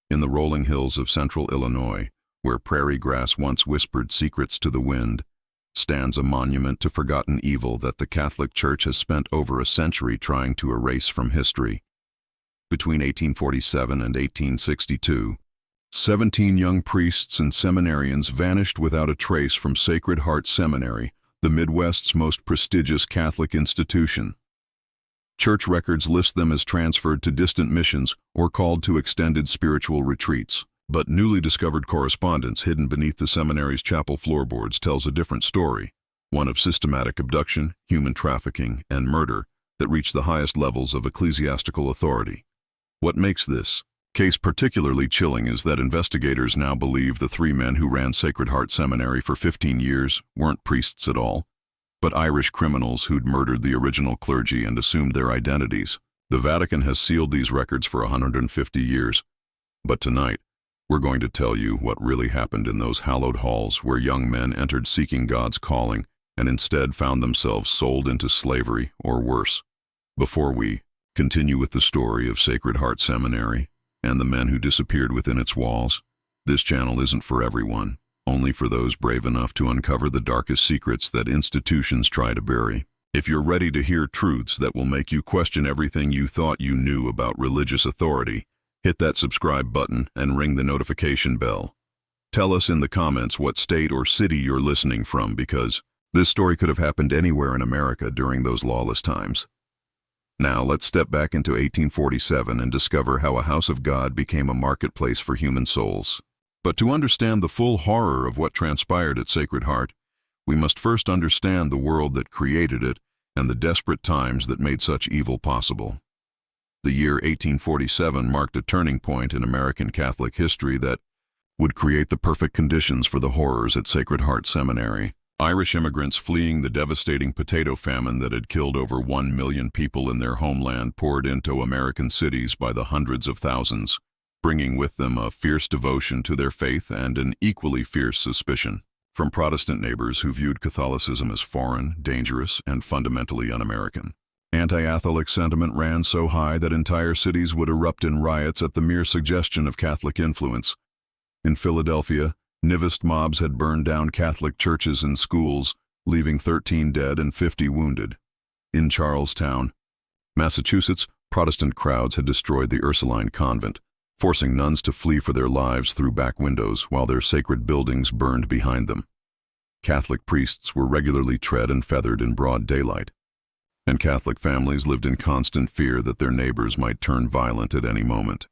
In the rolling hills of central Illinois, where prairie grass once whispered secrets to the wind, stands a monument to forgotten evil that the Catholic Church has spent over a century trying to erase from history. Between 1847 and 1862, 17 young priests and seminarians vanished without a trace from Sacred Heart Seminary, the Midwest's most prestigious Catholic institution. Church records list them as transferred to distant missions or called to extended spiritual retreats. But newly discovered correspondence hidden beneath the seminary's chapel floorboards tells a different story, one of systematic abduction, human trafficking, and murder that reached the highest levels of ecclesiastical authority. What makes this case particularly chilling is that investigators now believe the 3 men who ran Sacred Heart Seminary for 15 years weren't priests at all, but Irish criminals who'd murdered the original clergy and assumed their identities. The Vatican has sealed these records for 150 years, but tonight, we're going to tell you what really happened in those hallowed halls where young men entered seeking God's calling and instead found themselves sold into slavery or worse. Before we continue with the story of Sacred Heart Seminary and the men who disappeared within its walls, this channel isn't for everyone, only for those brave enough to uncover the darkest secrets that institutions try to bury. If you're ready to hear truths that will make you question everything you thought you knew about religious authority, hit that subscribe button and ring the notification bell. Tell us in the comments what state or city you're listening from, because this story could have happened anywhere in America during those lawless times. Now let's step back into 1847 and discover how a house of God became a marketplace for human souls. But to understand the full horror of what transpired at Sacred Heart, we must first understand the world that created it and the desperate times that made such evil possible. The year 1847 marked a turning point in American Catholic history that would create the perfect conditions for the horrors at Sacred Heart Seminary. Irish immigrants fleeing the devastating potato famine that had killed over 1 million people in their homeland poured into American cities by the hundreds of thousands, bringing with them a fierce devotion to their faith and an equally fierce suspicion from Protestant neighbors who viewed Catholicism as foreign, dangerous, and fundamentally un-American. Anti-Catholic sentiment ran so high that entire cities would erupt in riots at the mere suggestion of Catholic influence. In Philadelphia, Nivist mobs had burned down Catholic churches and schools, leaving 13 dead and 50 wounded. In Charlestown, Massachusetts, Protestant crowds had destroyed the Ursuline convent, forcing nuns to flee for their lives through back windows while their sacred buildings burned behind them. Catholic priests were regularly tread and feathered in broad daylight, and Catholic families lived in constant fear that their neighbors might turn violent at any moment.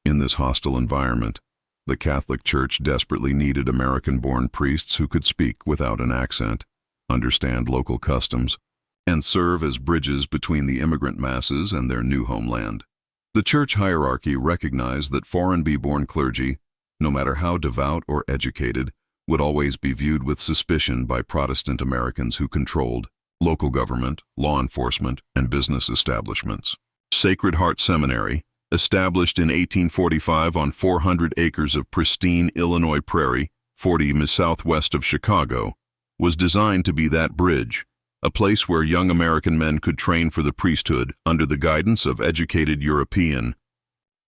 In this hostile environment, the Catholic Church desperately needed American-born priests who could speak without an accent, understand local customs, and serve as bridges between the immigrant masses and their new homeland. The church hierarchy recognized that foreign-born clergy, no matter how devout or educated, would always be viewed with suspicion by Protestant Americans who controlled local government, law enforcement, and business establishments. Sacred Heart Seminary, established in 1845 on 400 acres of pristine Illinois prairie, 40 miles southwest of Chicago, was designed to be that bridge, a place where young American men could train for the priesthood under the guidance of educated European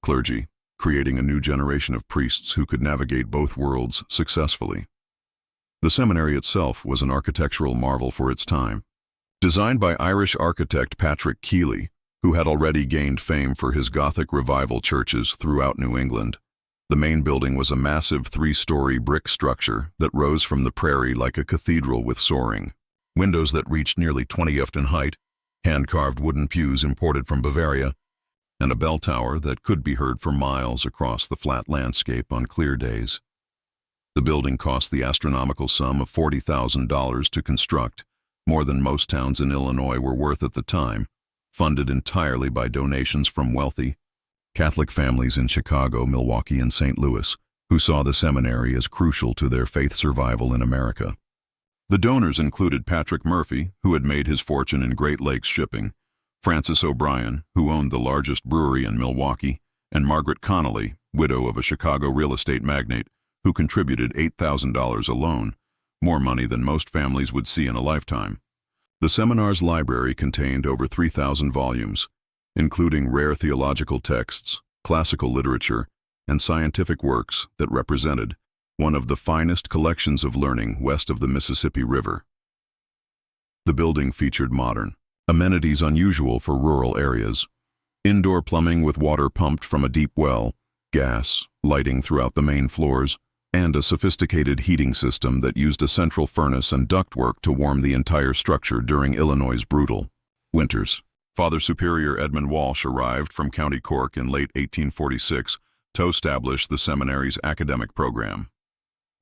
clergy, creating a new generation of priests who could navigate both worlds successfully. The seminary itself was an architectural marvel for its time. Designed by Irish architect Patrick Keeley, who had already gained fame for his Gothic revival churches throughout New England, the main building was a massive 3-story brick structure that rose from the prairie like a cathedral with soaring windows that reached nearly 20 feet in height, hand-carved wooden pews imported from Bavaria, and a bell tower that could be heard for miles across the flat landscape on clear days. The building cost the astronomical sum of $40,000 to construct, more than most towns in Illinois were worth at the time, funded entirely by donations from wealthy Catholic families in Chicago, Milwaukee, and St. Louis, who saw the seminary as crucial to their faith survival in America. The donors included Patrick Murphy, who had made his fortune in Great Lakes shipping, Francis O'Brien, who owned the largest brewery in Milwaukee, and Margaret Connolly, widow of a Chicago real estate magnate, who contributed $8,000 alone, more money than most families would see in a lifetime. The seminar's library contained over 3,000 volumes, including rare theological texts, classical literature, and scientific works that represented one of the finest collections of learning west of the Mississippi River. The building featured modern amenities unusual for rural areas: indoor plumbing with water pumped from a deep well, gas, lighting throughout the main floors, and a sophisticated heating system that used a central furnace and ductwork to warm the entire structure during Illinois' brutal winters. Father Superior Edmund Walsh arrived from County Cork in late 1846 to establish the seminary's academic program.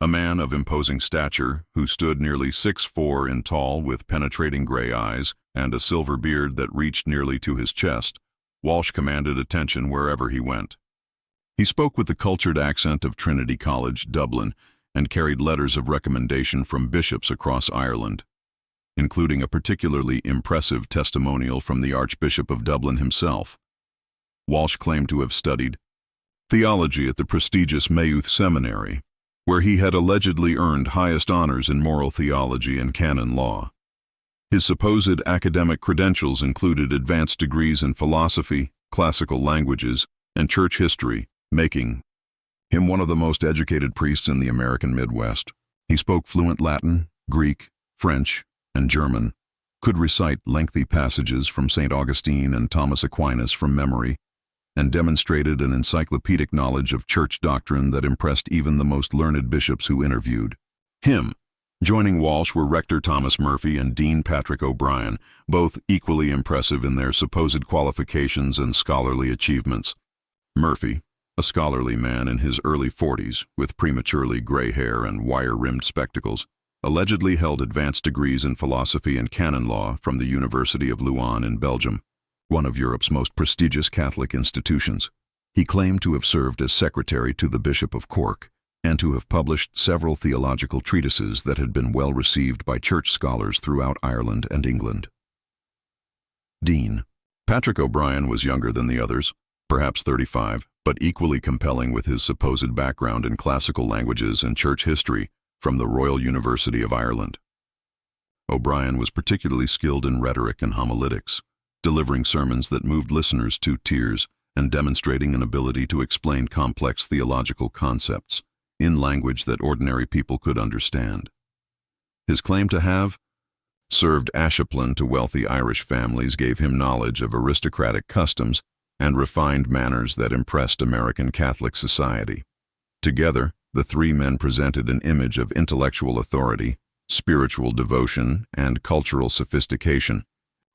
A man of imposing stature who stood nearly 6'4" in tall with penetrating gray eyes and a silver beard that reached nearly to his chest, Walsh commanded attention wherever he went. He spoke with the cultured accent of Trinity College, Dublin, and carried letters of recommendation from bishops across Ireland, including a particularly impressive testimonial from the Archbishop of Dublin himself. Walsh claimed to have studied theology at the prestigious Maynooth Seminary, where he had allegedly earned highest honors in moral theology and canon law. His supposed academic credentials included advanced degrees in philosophy, classical languages, and church history, making him one of the most educated priests in the American Midwest. He spoke fluent Latin, Greek, French, and German, could recite lengthy passages from St. Augustine and Thomas Aquinas from memory, and demonstrated an encyclopedic knowledge of church doctrine that impressed even the most learned bishops who interviewed him. Joining Walsh were Rector Thomas Murphy and Dean Patrick O'Brien, both equally impressive in their supposed qualifications and scholarly achievements. Murphy, a scholarly man in his early 40s with prematurely gray hair and wire-rimmed spectacles, allegedly held advanced degrees in philosophy and canon law from the University of Louvain in Belgium, one of Europe's most prestigious Catholic institutions. He claimed to have served as secretary to the Bishop of Cork and to have published several theological treatises that had been well received by church scholars throughout Ireland and England. Dean Patrick O'Brien was younger than the others, perhaps 35, but equally compelling with his supposed background in classical languages and church history from the Royal University of Ireland. O'Brien was particularly skilled in rhetoric and homiletics, delivering sermons that moved listeners to tears and demonstrating an ability to explain complex theological concepts in language that ordinary people could understand. His claim to have served ashaplan to wealthy Irish families gave him knowledge of aristocratic customs and refined manners that impressed American Catholic society. Together, the three men presented an image of intellectual authority, spiritual devotion, and cultural sophistication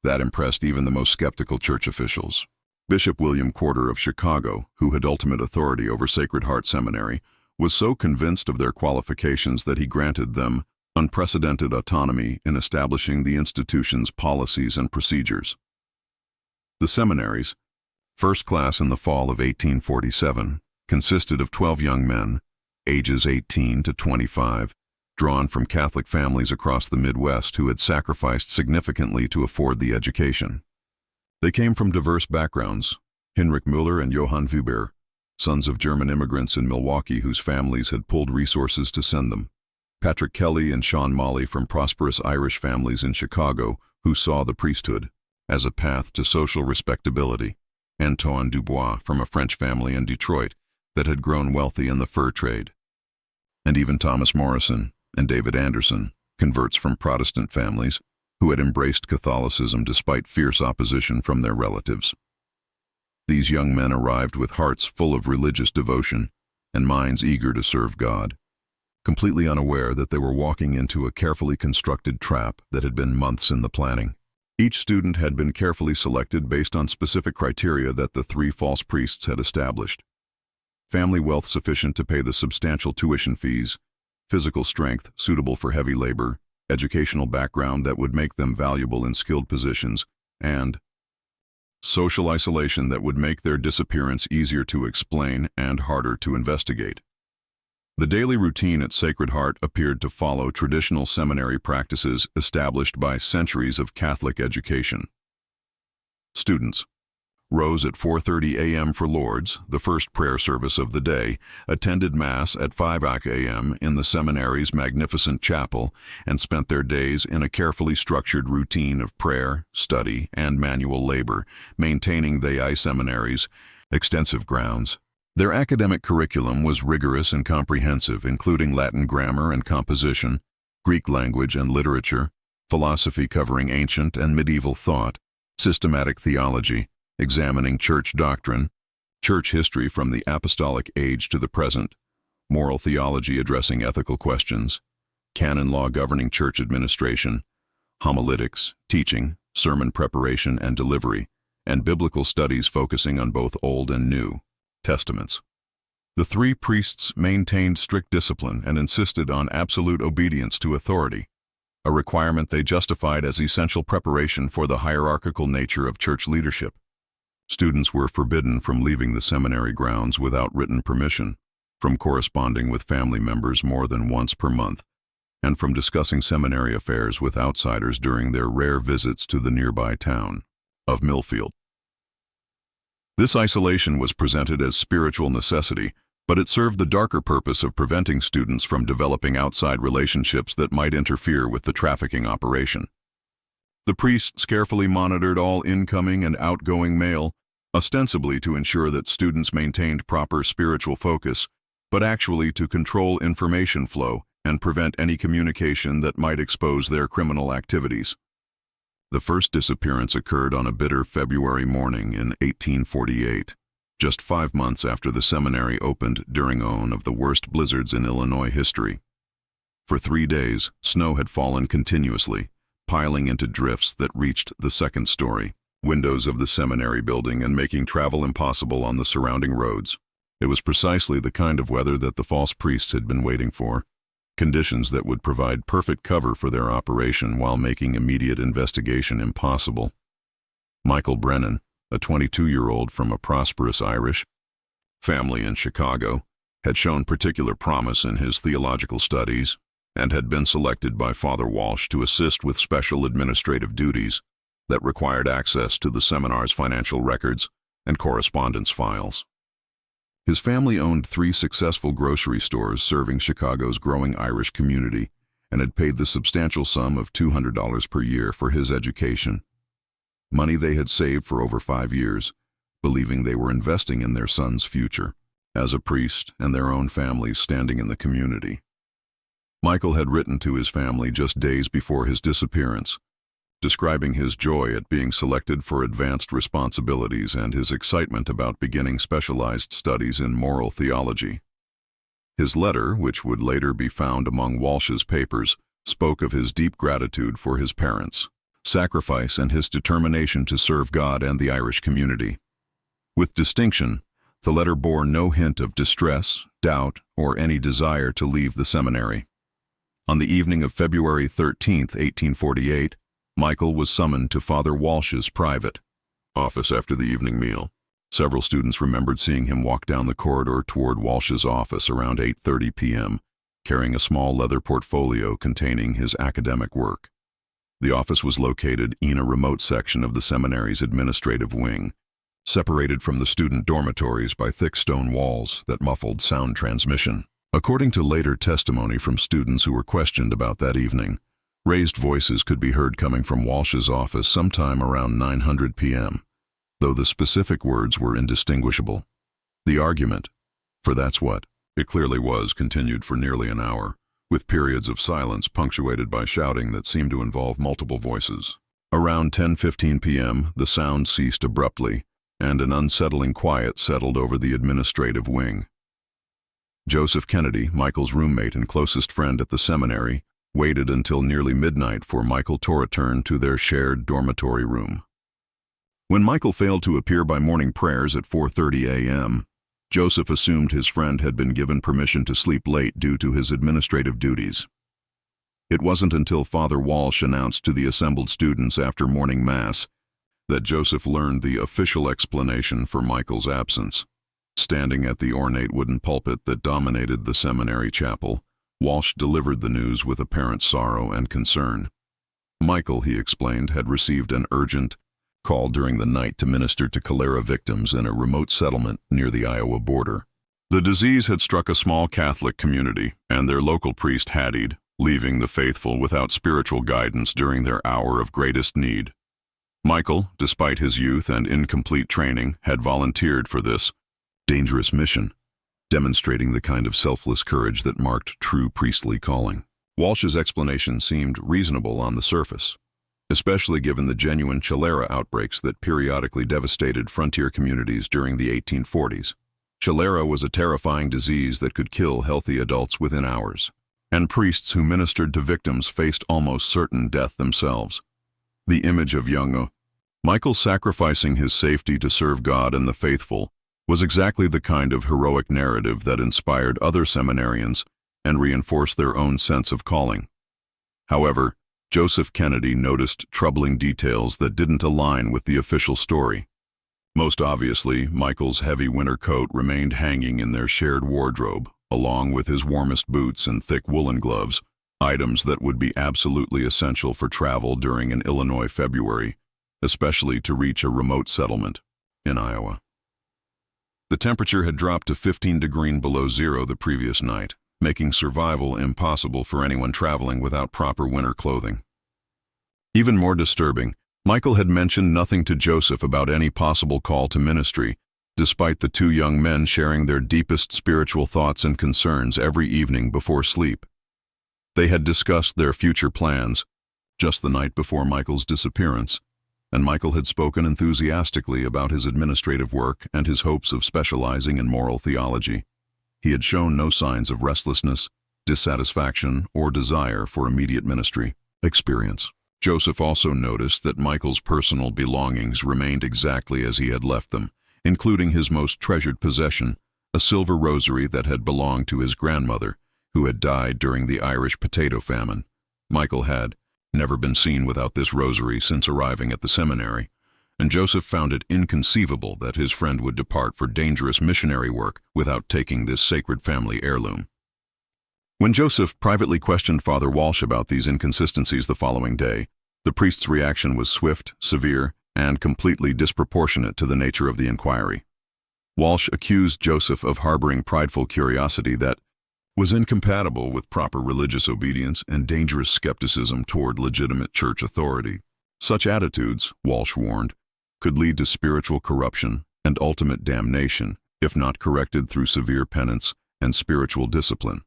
that impressed even the most skeptical church officials. Bishop William Corder of Chicago, who had ultimate authority over Sacred Heart Seminary, was so convinced of their qualifications that he granted them unprecedented autonomy in establishing the institution's policies and procedures. The seminary's first class in the fall of 1847 consisted of 12 young men, ages 18 to 25, drawn from Catholic families across the Midwest who had sacrificed significantly to afford the education. They came from diverse backgrounds: Heinrich Müller and Johann Weber, sons of German immigrants in Milwaukee whose families had pulled resources to send them; Patrick Kelly and Sean Molly from prosperous Irish families in Chicago who saw the priesthood as a path to social respectability; Antoine Dubois from a French family in Detroit that had grown wealthy in the fur trade; and even Thomas Morrison and David Anderson, converts from Protestant families who had embraced Catholicism despite fierce opposition from their relatives. These young men arrived with hearts full of religious devotion and minds eager to serve God, completely unaware that they were walking into a carefully constructed trap that had been months in the planning. Each student had been carefully selected based on specific criteria that the three false priests had established: family wealth sufficient to pay the substantial tuition fees, physical strength suitable for heavy labor, educational background that would make them valuable in skilled positions, and social isolation that would make their disappearance easier to explain and harder to investigate. The daily routine at Sacred Heart appeared to follow traditional seminary practices established by centuries of Catholic education. Students rose at 4:30 a.m. for Lord's, the first prayer service of the day, attended Mass at 5 a.m. in the seminary's magnificent chapel, and spent their days in a carefully structured routine of prayer, study, and manual labor, maintaining the seminary's extensive grounds. Their academic curriculum was rigorous and comprehensive, including Latin grammar and composition, Greek language and literature, philosophy covering ancient and medieval thought, systematic theology, examining church doctrine, church history from the apostolic age to the present, moral theology addressing ethical questions, canon law governing church administration, homiletics, teaching, sermon preparation and delivery, and biblical studies focusing on both Old and New Testaments. The three priests maintained strict discipline and insisted on absolute obedience to authority, a requirement they justified as essential preparation for the hierarchical nature of church leadership. Students were forbidden from leaving the seminary grounds without written permission, from corresponding with family members more than once per month, and from discussing seminary affairs with outsiders during their rare visits to the nearby town of Millfield. This isolation was presented as spiritual necessity, but it served the darker purpose of preventing students from developing outside relationships that might interfere with the trafficking operation. The priests carefully monitored all incoming and outgoing mail, ostensibly to ensure that students maintained proper spiritual focus, but actually to control information flow and prevent any communication that might expose their criminal activities. The first disappearance occurred on a bitter February morning in 1848, just 5 months after the seminary opened during one of the worst blizzards in Illinois history. For 3 days, snow had fallen continuously, piling into drifts that reached the second story, windows of the seminary building, and making travel impossible on the surrounding roads. It was precisely the kind of weather that the false priests had been waiting for, conditions that would provide perfect cover for their operation while making immediate investigation impossible. Michael Brennan, a 22-year-old from a prosperous Irish family in Chicago, had shown particular promise in his theological studies and had been selected by Father Walsh to assist with special administrative duties that required access to the seminar's financial records and correspondence files. His family owned 3 successful grocery stores serving Chicago's growing Irish community and had paid the substantial sum of $200 per year for his education, money they had saved for over 5 years, believing they were investing in their son's future as a priest and their own families standing in the community. Michael had written to his family just days before his disappearance, describing his joy at being selected for advanced responsibilities and his excitement about beginning specialized studies in moral theology. His letter, which would later be found among Walsh's papers, spoke of his deep gratitude for his parents' sacrifice and his determination to serve God and the Irish community. With distinction, the letter bore no hint of distress, doubt, or any desire to leave the seminary. On the evening of February 13, 1848, Michael was summoned to Father Walsh's private office after the evening meal. Several students remembered seeing him walk down the corridor toward Walsh's office around 8:30 p.m., carrying a small leather portfolio containing his academic work. The office was located in a remote section of the seminary's administrative wing, separated from the student dormitories by thick stone walls that muffled sound transmission. According to later testimony from students who were questioned about that evening, raised voices could be heard coming from Walsh's office sometime around 9:00 p.m., though the specific words were indistinguishable. The argument, for that's what it clearly was, continued for nearly an hour, with periods of silence punctuated by shouting that seemed to involve multiple voices. Around 10:15 p.m., the sound ceased abruptly, and an unsettling quiet settled over the administrative wing. Joseph Kennedy, Michael's roommate and closest friend at the seminary, waited until nearly midnight for Michael to return to their shared dormitory room. When Michael failed to appear by morning prayers at 4:30 a.m., Joseph assumed his friend had been given permission to sleep late due to his administrative duties. It wasn't until Father Walsh announced to the assembled students after morning mass that Joseph learned the official explanation for Michael's absence. Standing at the ornate wooden pulpit that dominated the seminary chapel, Walsh delivered the news with apparent sorrow and concern. Michael, he explained, had received an urgent call during the night to minister to cholera victims in a remote settlement near the Iowa border. The disease had struck a small Catholic community, and their local priest haddied, leaving the faithful without spiritual guidance during their hour of greatest need. Michael, despite his youth and incomplete training, had volunteered for this, dangerous mission, demonstrating the kind of selfless courage that marked true priestly calling. Walsh's explanation seemed reasonable on the surface, especially given the genuine cholera outbreaks that periodically devastated frontier communities during the 1840s. Cholera was a terrifying disease that could kill healthy adults within hours, and priests who ministered to victims faced almost certain death themselves. The image of young Michael sacrificing his safety to serve God and the faithful was exactly the kind of heroic narrative that inspired other seminarians and reinforced their own sense of calling. However, Joseph Kennedy noticed troubling details that didn't align with the official story. Most obviously, Michael's heavy winter coat remained hanging in their shared wardrobe, along with his warmest boots and thick woolen gloves, items that would be absolutely essential for travel during an Illinois February, especially to reach a remote settlement in Iowa. The temperature had dropped to 15 degrees below zero the previous night, making survival impossible for anyone traveling without proper winter clothing. Even more disturbing, Michael had mentioned nothing to Joseph about any possible call to ministry, despite the two young men sharing their deepest spiritual thoughts and concerns every evening before sleep. They had discussed their future plans just the night before Michael's disappearance, and Michael had spoken enthusiastically about his administrative work and his hopes of specializing in moral theology. He had shown no signs of restlessness, dissatisfaction, or desire for immediate ministry experience. Joseph also noticed that Michael's personal belongings remained exactly as he had left them, including his most treasured possession, a silver rosary that had belonged to his grandmother, who had died during the Irish potato famine. Michael had never been seen without this rosary since arriving at the seminary, and Joseph found it inconceivable that his friend would depart for dangerous missionary work without taking this sacred family heirloom. When Joseph privately questioned Father Walsh about these inconsistencies the following day, the priest's reaction was swift, severe, and completely disproportionate to the nature of the inquiry. Walsh accused Joseph of harboring prideful curiosity that was incompatible with proper religious obedience and dangerous skepticism toward legitimate church authority. Such attitudes, Walsh warned, could lead to spiritual corruption and ultimate damnation if not corrected through severe penance and spiritual discipline.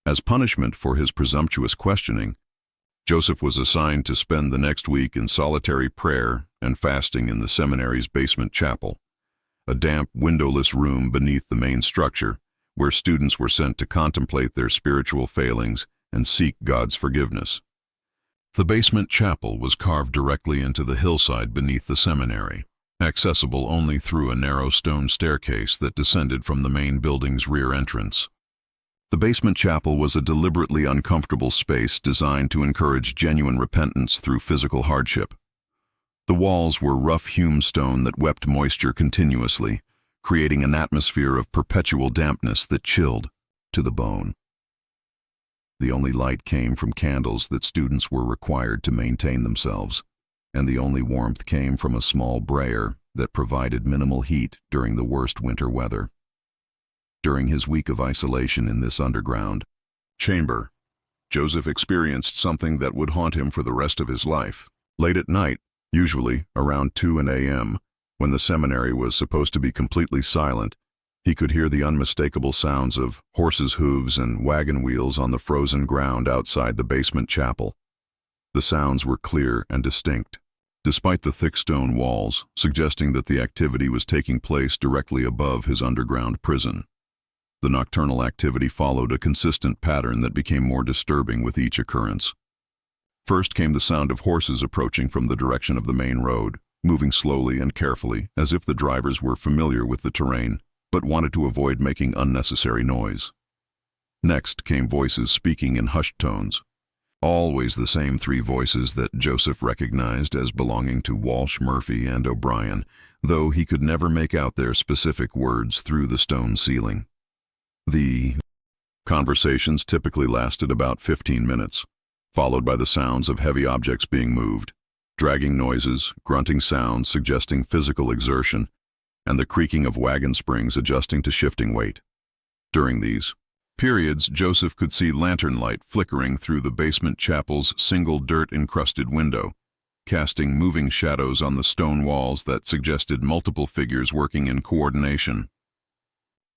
As punishment for his presumptuous questioning, Joseph was assigned to spend the next week in solitary prayer and fasting in the seminary's basement chapel, a damp, windowless room beneath the main structure, where students were sent to contemplate their spiritual failings and seek God's forgiveness. The basement chapel was carved directly into the hillside beneath the seminary, accessible only through a narrow stone staircase that descended from the main building's rear entrance. The basement chapel was a deliberately uncomfortable space designed to encourage genuine repentance through physical hardship. The walls were rough-hewn stone that wept moisture continuously, creating an atmosphere of perpetual dampness that chilled to the bone. The only light came from candles that students were required to maintain themselves, and the only warmth came from a small brazier that provided minimal heat during the worst winter weather. During his week of isolation in this underground chamber, Joseph experienced something that would haunt him for the rest of his life. Late at night, usually around 2 a.m., when the seminary was supposed to be completely silent, he could hear the unmistakable sounds of horses' hooves and wagon wheels on the frozen ground outside the basement chapel. The sounds were clear and distinct, despite the thick stone walls, suggesting that the activity was taking place directly above his underground prison. The nocturnal activity followed a consistent pattern that became more disturbing with each occurrence. First came the sound of horses approaching from the direction of the main road, moving slowly and carefully, as if the drivers were familiar with the terrain, but wanted to avoid making unnecessary noise. Next came voices speaking in hushed tones, always the same 3 voices that Joseph recognized as belonging to Walsh, Murphy, and O'Brien, though he could never make out their specific words through the stone ceiling. The conversations typically lasted about 15 minutes, followed by the sounds of heavy objects being moved, dragging noises, grunting sounds suggesting physical exertion, and the creaking of wagon springs adjusting to shifting weight. During these periods, Joseph could see lantern light flickering through the basement chapel's single dirt-encrusted window, casting moving shadows on the stone walls that suggested multiple figures working in coordination.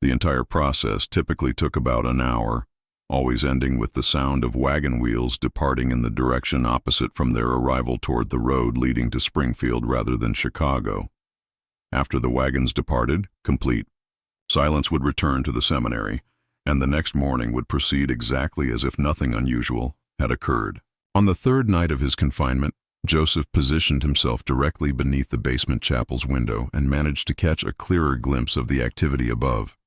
The entire process typically took about an hour, always ending with the sound of wagon wheels departing in the direction opposite from their arrival toward the road leading to Springfield rather than Chicago. After the wagons departed, complete, silence would return to the seminary, and the next morning would proceed exactly as if nothing unusual had occurred. On the third night of his confinement, Joseph positioned himself directly beneath the basement chapel's window and managed to catch a clearer glimpse of the activity above.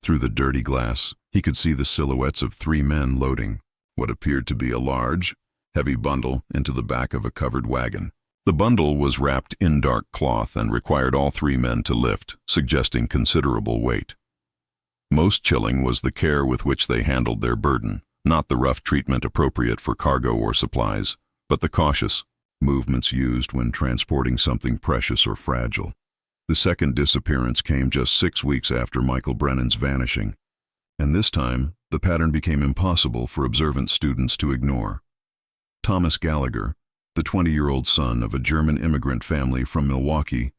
Through the dirty glass, he could see the silhouettes of 3 men loading what appeared to be a large, heavy bundle into the back of a covered wagon. The bundle was wrapped in dark cloth and required all 3 men to lift, suggesting considerable weight. Most chilling was the care with which they handled their burden, not the rough treatment appropriate for cargo or supplies, but the cautious movements used when transporting something precious or fragile. The second disappearance came just 6 weeks after Michael Brennan's vanishing, and this time the pattern became impossible for observant students to ignore. Thomas Gallagher, the 20-year-old son of a German immigrant family from Milwaukee,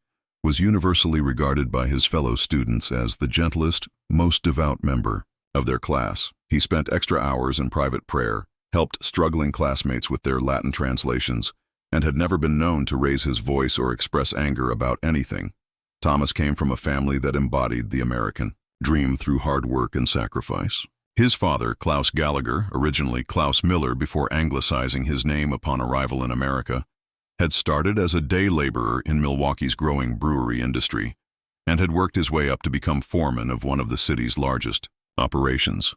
was universally regarded by his fellow students as the gentlest, most devout member of their class. He spent extra hours in private prayer, helped struggling classmates with their Latin translations, and had never been known to raise his voice or express anger about anything. Thomas came from a family that embodied the American dream through hard work and sacrifice. His father, Klaus Gallagher, originally Klaus Miller before anglicizing his name upon arrival in America, had started as a day laborer in Milwaukee's growing brewery industry and had worked his way up to become foreman of one of the city's largest operations.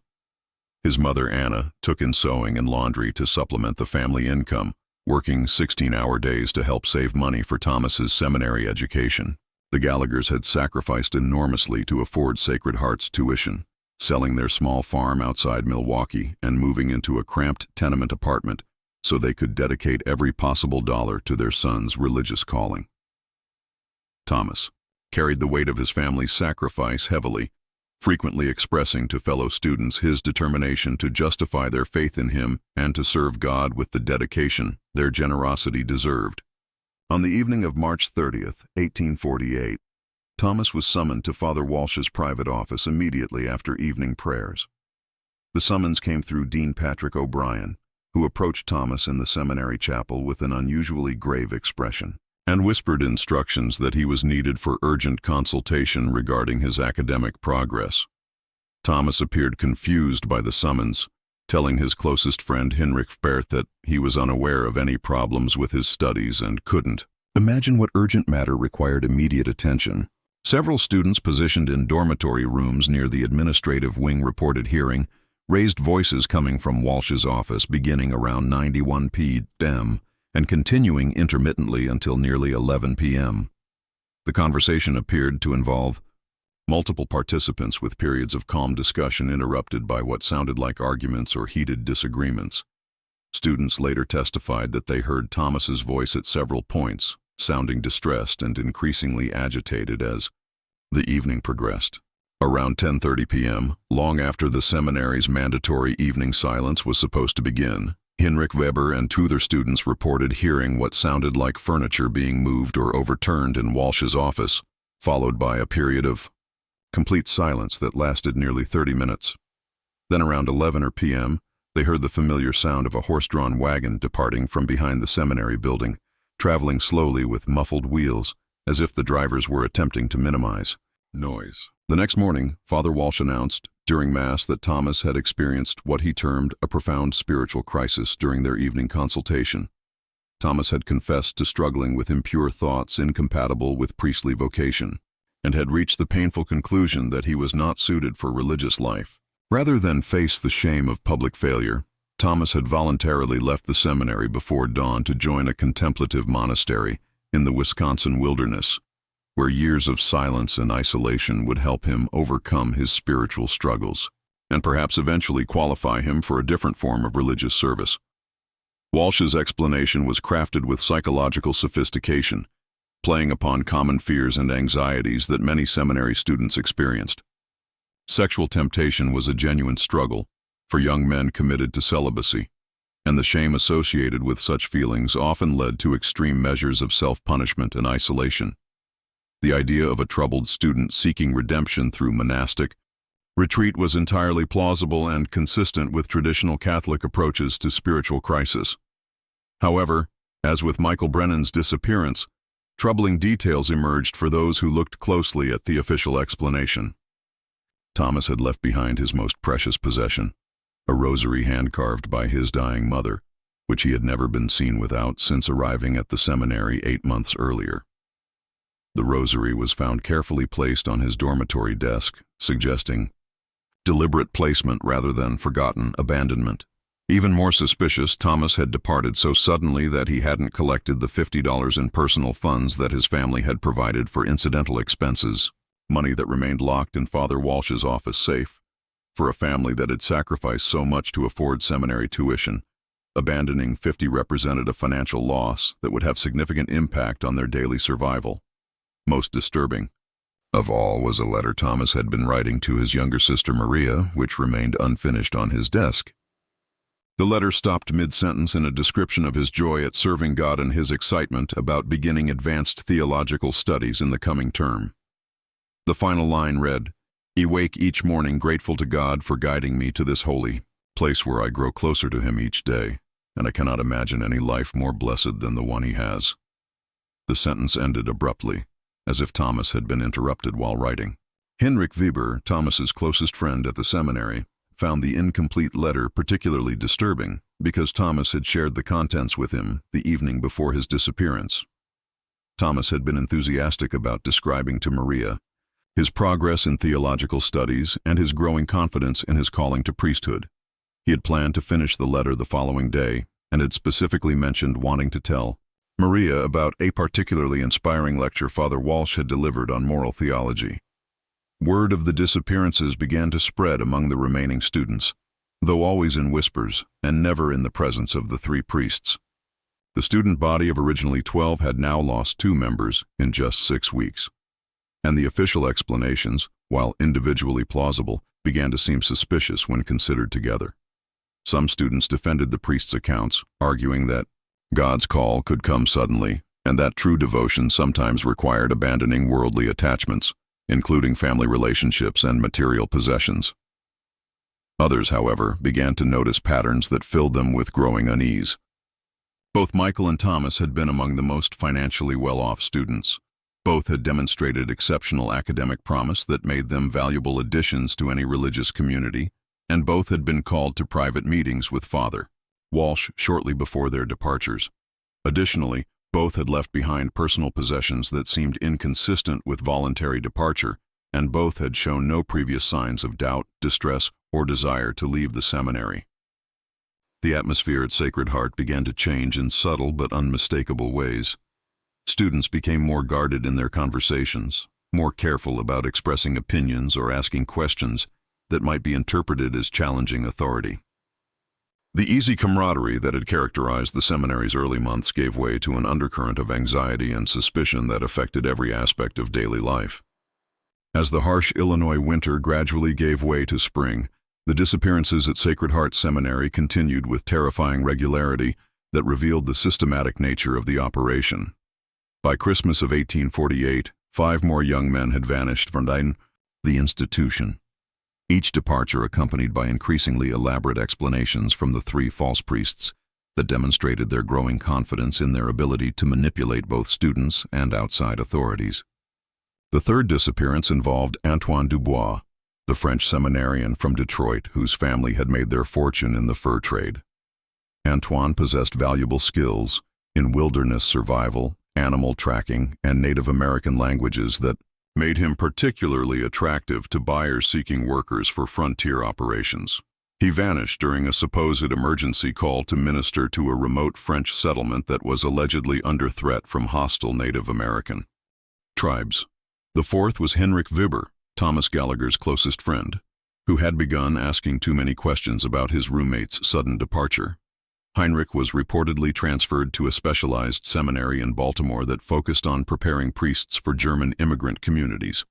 His mother, Anna, took in sewing and laundry to supplement the family income, working 16-hour days to help save money for Thomas's seminary education. The Gallaghers had sacrificed enormously to afford Sacred Heart's tuition, selling their small farm outside Milwaukee and moving into a cramped tenement apartment so they could dedicate every possible dollar to their son's religious calling. Thomas carried the weight of his family's sacrifice heavily, frequently expressing to fellow students his determination to justify their faith in him and to serve God with the dedication their generosity deserved. On the evening of March 30th, 1848, Thomas was summoned to Father Walsh's private office immediately after evening prayers. The summons came through Dean Patrick O'Brien, who approached Thomas in the seminary chapel with an unusually grave expression, and whispered instructions that he was needed for urgent consultation regarding his academic progress. Thomas appeared confused by the summons, telling his closest friend Hinrich Berth that he was unaware of any problems with his studies and couldn't imagine what urgent matter required immediate attention. Several students positioned in dormitory rooms near the administrative wing reported hearing raised voices coming from Walsh's office beginning around 91 p.m. and continuing intermittently until nearly 11 p.m. The conversation appeared to involve multiple participants with periods of calm discussion interrupted by what sounded like arguments or heated disagreements. Students later testified that they heard Thomas's voice at several points, sounding distressed and increasingly agitated as the evening progressed. Around 10:30 p.m., long after the seminary's mandatory evening silence was supposed to begin, Hinrich Weber and 2 other students reported hearing what sounded like furniture being moved or overturned in Walsh's office, followed by a period of complete silence that lasted nearly 30 minutes. Then around 11 p.m., they heard the familiar sound of a horse-drawn wagon departing from behind the seminary building, traveling slowly with muffled wheels, as if the drivers were attempting to minimize noise. The next morning, Father Walsh announced during Mass that Thomas had experienced what he termed a profound spiritual crisis during their evening consultation. Thomas had confessed to struggling with impure thoughts incompatible with priestly vocation, and had reached the painful conclusion that he was not suited for religious life. Rather than face the shame of public failure, Thomas had voluntarily left the seminary before dawn to join a contemplative monastery in the Wisconsin wilderness, where years of silence and isolation would help him overcome his spiritual struggles, and perhaps eventually qualify him for a different form of religious service. Walsh's explanation was crafted with psychological sophistication, playing upon common fears and anxieties that many seminary students experienced. Sexual temptation was a genuine struggle for young men committed to celibacy, and the shame associated with such feelings often led to extreme measures of self-punishment and isolation. The idea of a troubled student seeking redemption through monastic Retreat was entirely plausible and consistent with traditional Catholic approaches to spiritual crisis. However, as with Michael Brennan's disappearance, troubling details emerged for those who looked closely at the official explanation. Thomas had left behind his most precious possession, a rosary hand-carved by his dying mother, which he had never been seen without since arriving at the seminary 8 months earlier. The rosary was found carefully placed on his dormitory desk, suggesting deliberate placement rather than forgotten abandonment. Even more suspicious, Thomas had departed so suddenly that he hadn't collected the $50 in personal funds that his family had provided for incidental expenses, money that remained locked in Father Walsh's office safe. For a family that had sacrificed so much to afford seminary tuition, abandoning $50 represented a financial loss that would have significant impact on their daily survival. Most disturbing of all was a letter Thomas had been writing to his younger sister Maria, which remained unfinished on his desk. The letter stopped mid-sentence in a description of his joy at serving God and his excitement about beginning advanced theological studies in the coming term. The final line read, "Awake each morning grateful to God for guiding me to this holy place where I grow closer to Him each day, and I cannot imagine any life more blessed than the one He has." The sentence ended abruptly, as if Thomas had been interrupted while writing. Heinrich Weber, Thomas's closest friend at the seminary, found the incomplete letter particularly disturbing because Thomas had shared the contents with him the evening before his disappearance. Thomas had been enthusiastic about describing to Maria his progress in theological studies and his growing confidence in his calling to priesthood. He had planned to finish the letter the following day and had specifically mentioned wanting to tell Maria about a particularly inspiring lecture Father Walsh had delivered on moral theology. Word of the disappearances began to spread among the remaining students, though always in whispers and never in the presence of the 3 priests. The student body of originally 12 had now lost 2 members in just 6 weeks, and the official explanations, while individually plausible, began to seem suspicious when considered together. Some students defended the priests' accounts, arguing that God's call could come suddenly, and that true devotion sometimes required abandoning worldly attachments, including family relationships and material possessions. Others, however, began to notice patterns that filled them with growing unease. Both Michael and Thomas had been among the most financially well-off students. Both had demonstrated exceptional academic promise that made them valuable additions to any religious community, and both had been called to private meetings with Father Walsh shortly before their departures. Additionally, both had left behind personal possessions that seemed inconsistent with voluntary departure, and both had shown no previous signs of doubt, distress, or desire to leave the seminary. The atmosphere at Sacred Heart began to change in subtle but unmistakable ways. Students became more guarded in their conversations, more careful about expressing opinions or asking questions that might be interpreted as challenging authority. The easy camaraderie that had characterized the seminary's early months gave way to an undercurrent of anxiety and suspicion that affected every aspect of daily life. As the harsh Illinois winter gradually gave way to spring, the disappearances at Sacred Heart Seminary continued with terrifying regularity that revealed the systematic nature of the operation. By Christmas of 1848, 5 more young men had vanished from the institution, each departure accompanied by increasingly elaborate explanations from the 3 false priests that demonstrated their growing confidence in their ability to manipulate both students and outside authorities. The 3rd disappearance involved Antoine Dubois, the French seminarian from Detroit whose family had made their fortune in the fur trade. Antoine possessed valuable skills in wilderness survival, animal tracking, and Native American languages that made him particularly attractive to buyers seeking workers for frontier operations. He vanished during a supposed emergency call to minister to a remote French settlement that was allegedly under threat from hostile Native American tribes. The 4th was Heinrich Weber, Thomas Gallagher's closest friend, who had begun asking too many questions about his roommate's sudden departure. Heinrich was reportedly transferred to a specialized seminary in Baltimore that focused on preparing priests for German immigrant communities,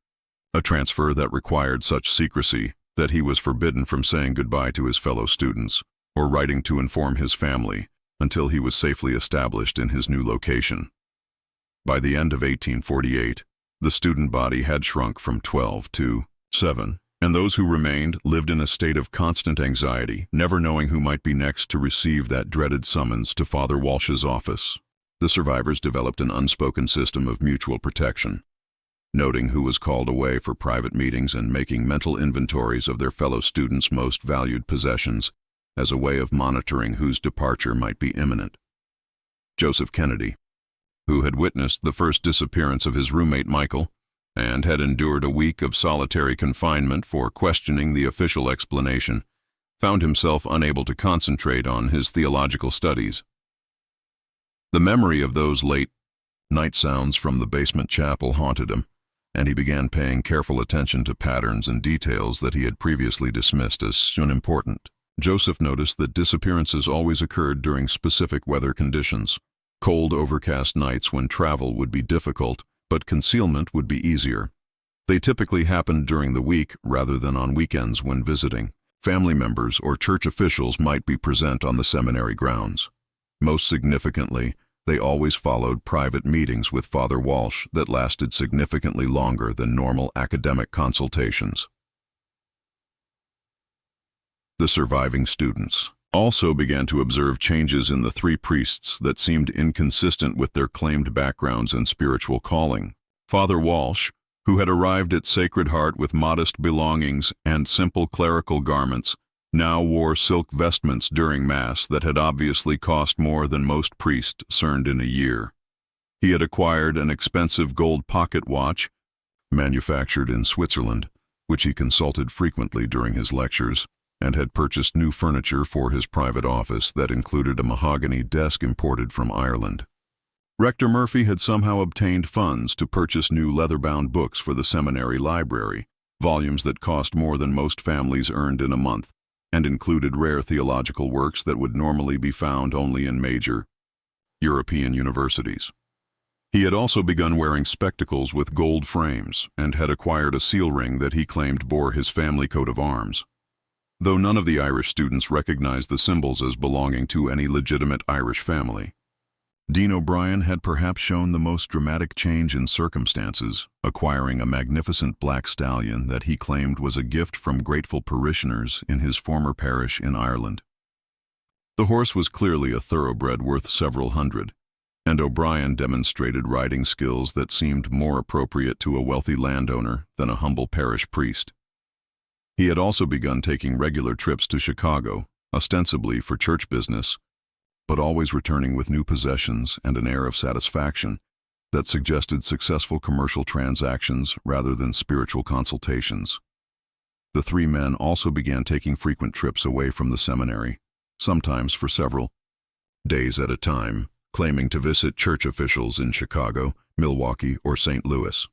a transfer that required such secrecy that he was forbidden from saying goodbye to his fellow students or writing to inform his family until he was safely established in his new location. By the end of 1848, the student body had shrunk from 12 to 7, And those who remained lived in a state of constant anxiety, never knowing who might be next to receive that dreaded summons to Father Walsh's office. The survivors developed an unspoken system of mutual protection, noting who was called away for private meetings and making mental inventories of their fellow students' most valued possessions as a way of monitoring whose departure might be imminent. Joseph Kennedy, who had witnessed the first disappearance of his roommate Michael and had endured a week of solitary confinement for questioning the official explanation, found himself unable to concentrate on his theological studies. The memory of those late night sounds from the basement chapel haunted him, and he began paying careful attention to patterns and details that he had previously dismissed as unimportant. Joseph noticed that disappearances always occurred during specific weather conditions. Cold, overcast nights when travel would be difficult, but concealment would be easier. They typically happened during the week rather than on weekends when visiting. Family members or church officials might be present on the seminary grounds. Most significantly, they always followed private meetings with Father Walsh that lasted significantly longer than normal academic consultations. The surviving students also began to observe changes in the three priests that seemed inconsistent with their claimed backgrounds and spiritual calling. Father Walsh, who had arrived at Sacred Heart with modest belongings and simple clerical garments, now wore silk vestments during Mass that had obviously cost more than most priests earned in a year. He had acquired an expensive gold pocket watch, manufactured in Switzerland, which he consulted frequently during his lectures, and had purchased new furniture for his private office that included a mahogany desk imported from Ireland. Rector Murphy had somehow obtained funds to purchase new leather-bound books for the seminary library, volumes that cost more than most families earned in a month, and included rare theological works that would normally be found only in major European universities. He had also begun wearing spectacles with gold frames and had acquired a seal ring that he claimed bore his family coat of arms. Though none of the Irish students recognized the symbols as belonging to any legitimate Irish family, Dean O'Brien had perhaps shown the most dramatic change in circumstances, acquiring a magnificent black stallion that he claimed was a gift from grateful parishioners in his former parish in Ireland. The horse was clearly a thoroughbred worth several hundred, and O'Brien demonstrated riding skills that seemed more appropriate to a wealthy landowner than a humble parish priest. He had also begun taking regular trips to Chicago, ostensibly for church business, but always returning with new possessions and an air of satisfaction that suggested successful commercial transactions rather than spiritual consultations. The three men also began taking frequent trips away from the seminary, sometimes for several days at a time, claiming to visit church officials in Chicago, Milwaukee, or St. Louis.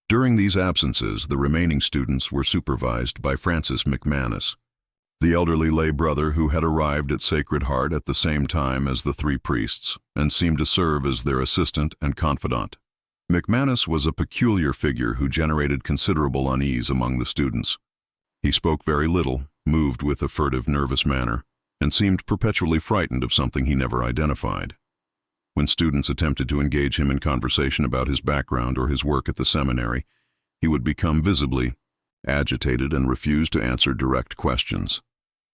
During these absences, the remaining students were supervised by Francis McManus, the elderly lay brother who had arrived at Sacred Heart at the same time as the three priests and seemed to serve as their assistant and confidant. McManus was a peculiar figure who generated considerable unease among the students. He spoke very little, moved with a furtive, nervous manner, and seemed perpetually frightened of something he never identified. When students attempted to engage him in conversation about his background or his work at the seminary, he would become visibly agitated and refused to answer direct questions.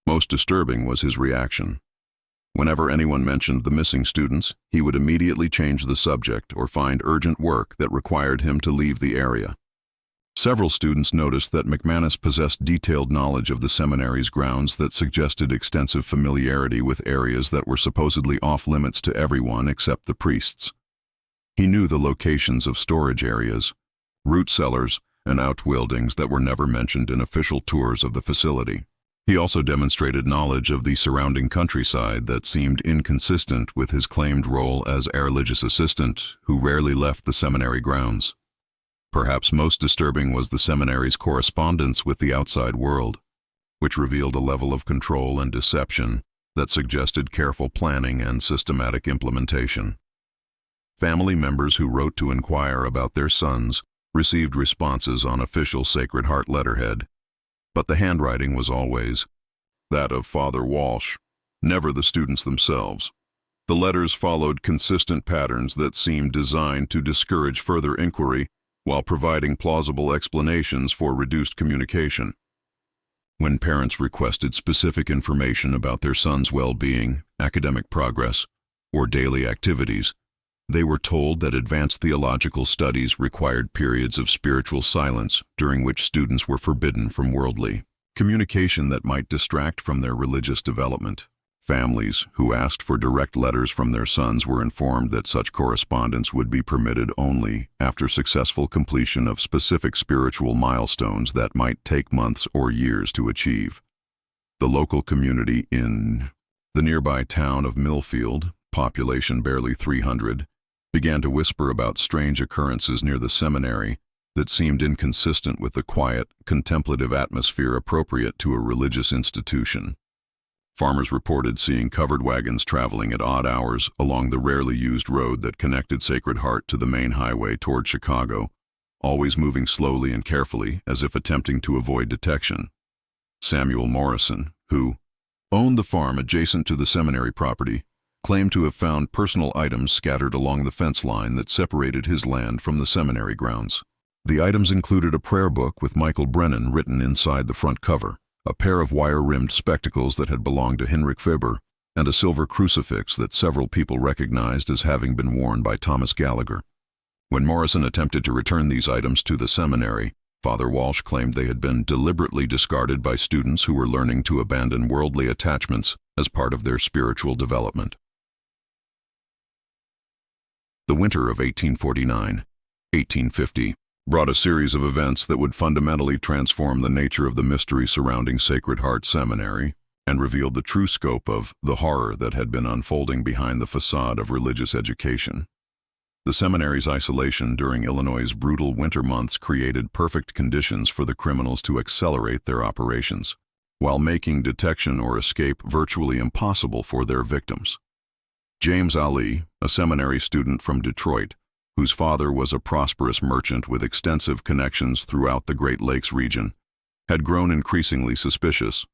Most disturbing was his reaction. Whenever anyone mentioned the missing students, he would immediately change the subject or find urgent work that required him to leave the area. Several students noticed that McManus possessed detailed knowledge of the seminary's grounds that suggested extensive familiarity with areas that were supposedly off-limits to everyone except the priests. He knew the locations of storage areas, root cellars, and outbuildings that were never mentioned in official tours of the facility. He also demonstrated knowledge of the surrounding countryside that seemed inconsistent with his claimed role as a religious assistant who rarely left the seminary grounds. Perhaps most disturbing was the seminary's correspondence with the outside world, which revealed a level of control and deception that suggested careful planning and systematic implementation. Family members who wrote to inquire about their sons received responses on official Sacred Heart letterhead, but the handwriting was always that of Father Walsh, never the students themselves. The letters followed consistent patterns that seemed designed to discourage further inquiry while providing plausible explanations for reduced communication. When parents requested specific information about their son's well-being, academic progress, or daily activities, they were told that advanced theological studies required periods of spiritual silence during which students were forbidden from worldly communication that might distract from their religious development. Families who asked for direct letters from their sons were informed that such correspondence would be permitted only after successful completion of specific spiritual milestones that might take months or years to achieve. The local community in the nearby town of Millfield, population barely 300, began to whisper about strange occurrences near the seminary that seemed inconsistent with the quiet, contemplative atmosphere appropriate to a religious institution. Farmers reported seeing covered wagons traveling at odd hours along the rarely used road that connected Sacred Heart to the main highway toward Chicago, always moving slowly and carefully as if attempting to avoid detection. Samuel Morrison, who owned the farm adjacent to the seminary property, claimed to have found personal items scattered along the fence line that separated his land from the seminary grounds. The items included a prayer book with Michael Brennan written inside the front cover, a pair of wire-rimmed spectacles that had belonged to Heinrich Faber, and a silver crucifix that several people recognized as having been worn by Thomas Gallagher. When Morrison attempted to return these items to the seminary, Father Walsh claimed they had been deliberately discarded by students who were learning to abandon worldly attachments as part of their spiritual development. The winter of 1849-1850 brought a series of events that would fundamentally transform the nature of the mystery surrounding Sacred Heart Seminary and revealed the true scope of the horror that had been unfolding behind the facade of religious education. The seminary's isolation during Illinois' brutal winter months created perfect conditions for the criminals to accelerate their operations, while making detection or escape virtually impossible for their victims. James Ali, a seminary student from Detroit, whose father was a prosperous merchant with extensive connections throughout the Great Lakes region, had grown increasingly suspicious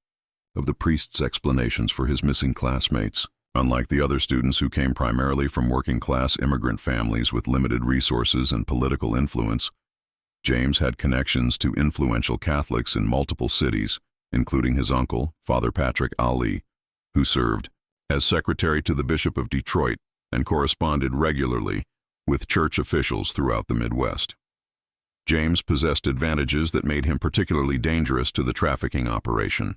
of the priest's explanations for his missing classmates. Unlike the other students who came primarily from working-class immigrant families with limited resources and political influence, James had connections to influential Catholics in multiple cities, including his uncle, Father Patrick Ali, who served as secretary to the Bishop of Detroit and corresponded regularly with church officials throughout the Midwest. James possessed advantages that made him particularly dangerous to the trafficking operation.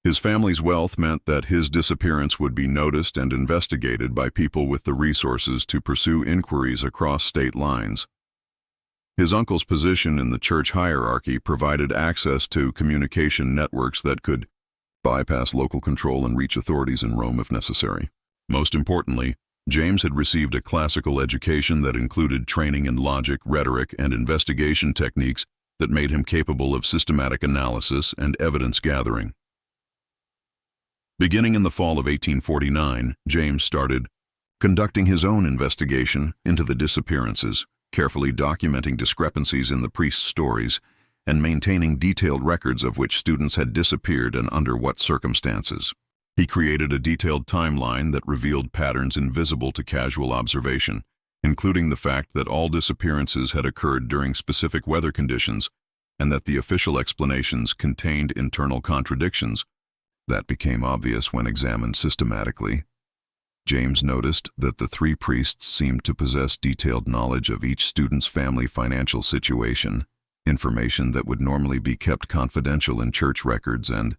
His family's wealth meant that his disappearance would be noticed and investigated by people with the resources to pursue inquiries across state lines. His uncle's position in the church hierarchy provided access to communication networks that could bypass local control and reach authorities in Rome if necessary. Most importantly, James had received a classical education that included training in logic, rhetoric, and investigation techniques that made him capable of systematic analysis and evidence gathering. Beginning in the fall of 1849, James started conducting his own investigation into the disappearances, carefully documenting discrepancies in the priest's stories, and maintaining detailed records of which students had disappeared and under what circumstances. He created a detailed timeline that revealed patterns invisible to casual observation, including the fact that all disappearances had occurred during specific weather conditions and that the official explanations contained internal contradictions that became obvious when examined systematically. James noticed that the three priests seemed to possess detailed knowledge of each student's family financial situation, information that would normally be kept confidential in church records and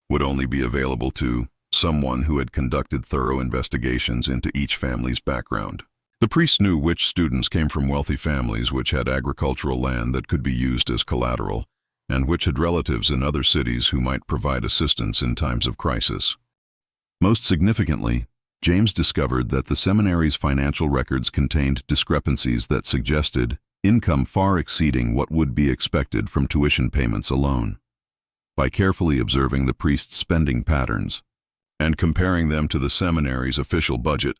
would only be available to someone who had conducted thorough investigations into each family's background. The priests knew which students came from wealthy families which had agricultural land that could be used as collateral, and which had relatives in other cities who might provide assistance in times of crisis. Most significantly, James discovered that the seminary's financial records contained discrepancies that suggested income far exceeding what would be expected from tuition payments alone. By carefully observing the priests' spending patterns and comparing them to the seminary's official budget,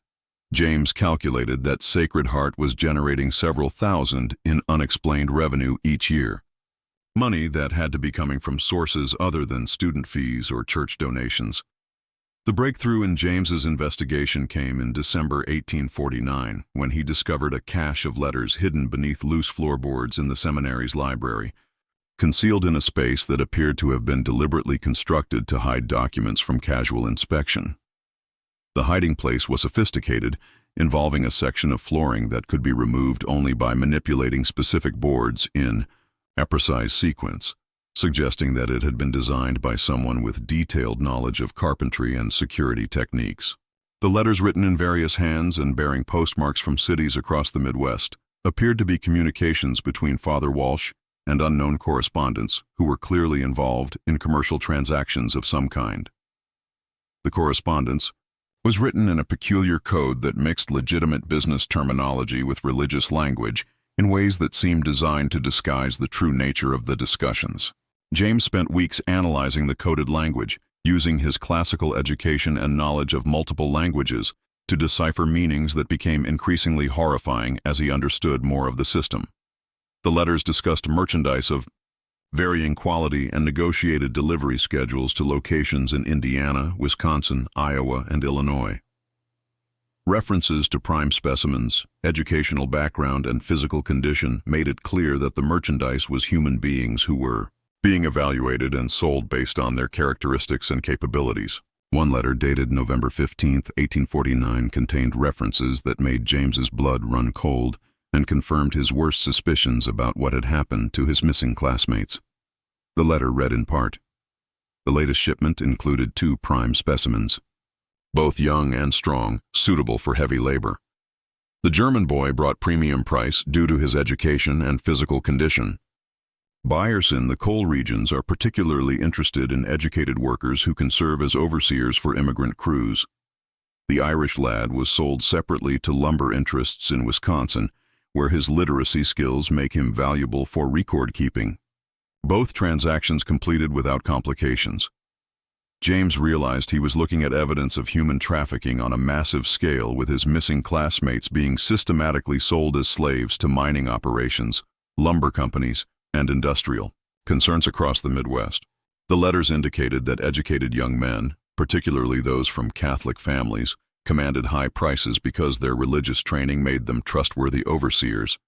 James calculated that Sacred Heart was generating several thousand in unexplained revenue each year, money that had to be coming from sources other than student fees or church donations. The breakthrough in James's investigation came in December 1849, when he discovered a cache of letters hidden beneath loose floorboards in the seminary's library, concealed in a space that appeared to have been deliberately constructed to hide documents from casual inspection. The hiding place was sophisticated, involving a section of flooring that could be removed only by manipulating specific boards in a precise sequence, suggesting that it had been designed by someone with detailed knowledge of carpentry and security techniques. The letters, written in various hands and bearing postmarks from cities across the Midwest, appeared to be communications between Father Walsh and unknown correspondents who were clearly involved in commercial transactions of some kind. The correspondence was written in a peculiar code that mixed legitimate business terminology with religious language in ways that seemed designed to disguise the true nature of the discussions. James spent weeks analyzing the coded language, using his classical education and knowledge of multiple languages to decipher meanings that became increasingly horrifying as he understood more of the system. The letters discussed merchandise of varying quality and negotiated delivery schedules to locations in Indiana, Wisconsin, Iowa, and Illinois. References to prime specimens, educational background, and physical condition made it clear that the merchandise was human beings who were being evaluated and sold based on their characteristics and capabilities. One letter, dated November 15, 1849, contained references that made James's blood run cold and confirmed his worst suspicions about what had happened to his missing classmates. The letter read in part, "The latest shipment included 2 prime specimens, both young and strong, suitable for heavy labor. The German boy brought premium price due to his education and physical condition. Buyers in the coal regions are particularly interested in educated workers who can serve as overseers for immigrant crews. The Irish lad was sold separately to lumber interests in Wisconsin, where his literacy skills make him valuable for record keeping. Both transactions completed without complications." James realized he was looking at evidence of human trafficking on a massive scale, with his missing classmates being systematically sold as slaves to mining operations, lumber companies, and industrial concerns across the Midwest. The letters indicated that educated young men, particularly those from Catholic families, commanded high prices because their religious training made them trustworthy overseers,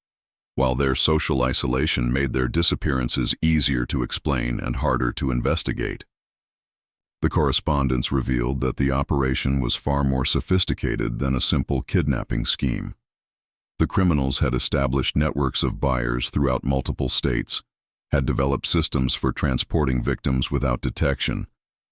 while their social isolation made their disappearances easier to explain and harder to investigate. The correspondence revealed that the operation was far more sophisticated than a simple kidnapping scheme. The criminals had established networks of buyers throughout multiple states, had developed systems for transporting victims without detection,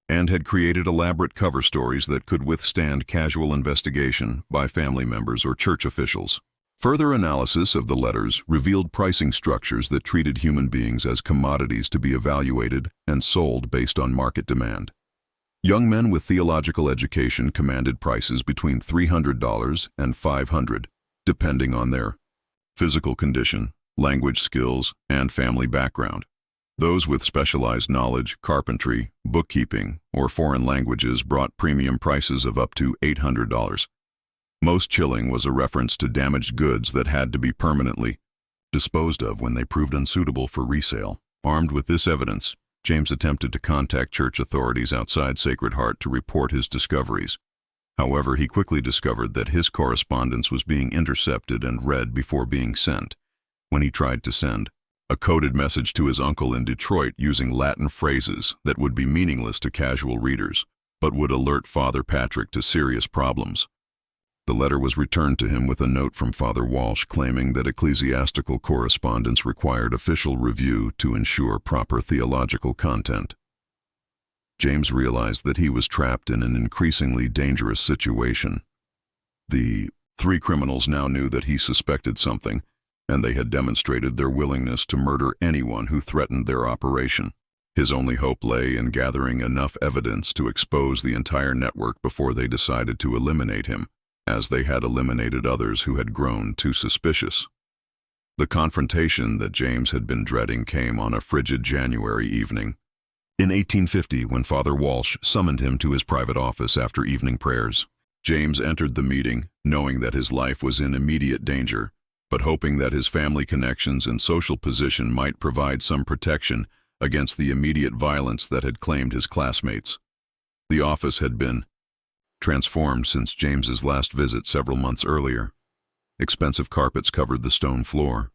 and had created elaborate cover stories that could withstand casual investigation by family members or church officials. Further analysis of the letters revealed pricing structures that treated human beings as commodities to be evaluated and sold based on market demand. Young men with theological education commanded prices between $300 and $500, depending on their physical condition, language skills, and family background. Those with specialized knowledge, carpentry, bookkeeping, or foreign languages brought premium prices of up to $800. Most chilling was a reference to damaged goods that had to be permanently disposed of when they proved unsuitable for resale. Armed with this evidence, James attempted to contact church authorities outside Sacred Heart to report his discoveries. However, he quickly discovered that his correspondence was being intercepted and read before being sent. When he tried to send a coded message to his uncle in Detroit using Latin phrases that would be meaningless to casual readers, but would alert Father Patrick to serious problems. The letter was returned to him with a note from Father Walsh claiming that ecclesiastical correspondence required official review to ensure proper theological content. James realized that he was trapped in an increasingly dangerous situation. The 3 criminals now knew that he suspected something, and they had demonstrated their willingness to murder anyone who threatened their operation. His only hope lay in gathering enough evidence to expose the entire network before they decided to eliminate him, as they had eliminated others who had grown too suspicious. The confrontation that James had been dreading came on a frigid January evening. In 1850, when Father Walsh summoned him to his private office after evening prayers, James entered the meeting, knowing that his life was in immediate danger, but hoping that his family connections and social position might provide some protection against the immediate violence that had claimed his classmates. The office had been transformed since James's last visit several months earlier. Expensive carpets covered the stone floor.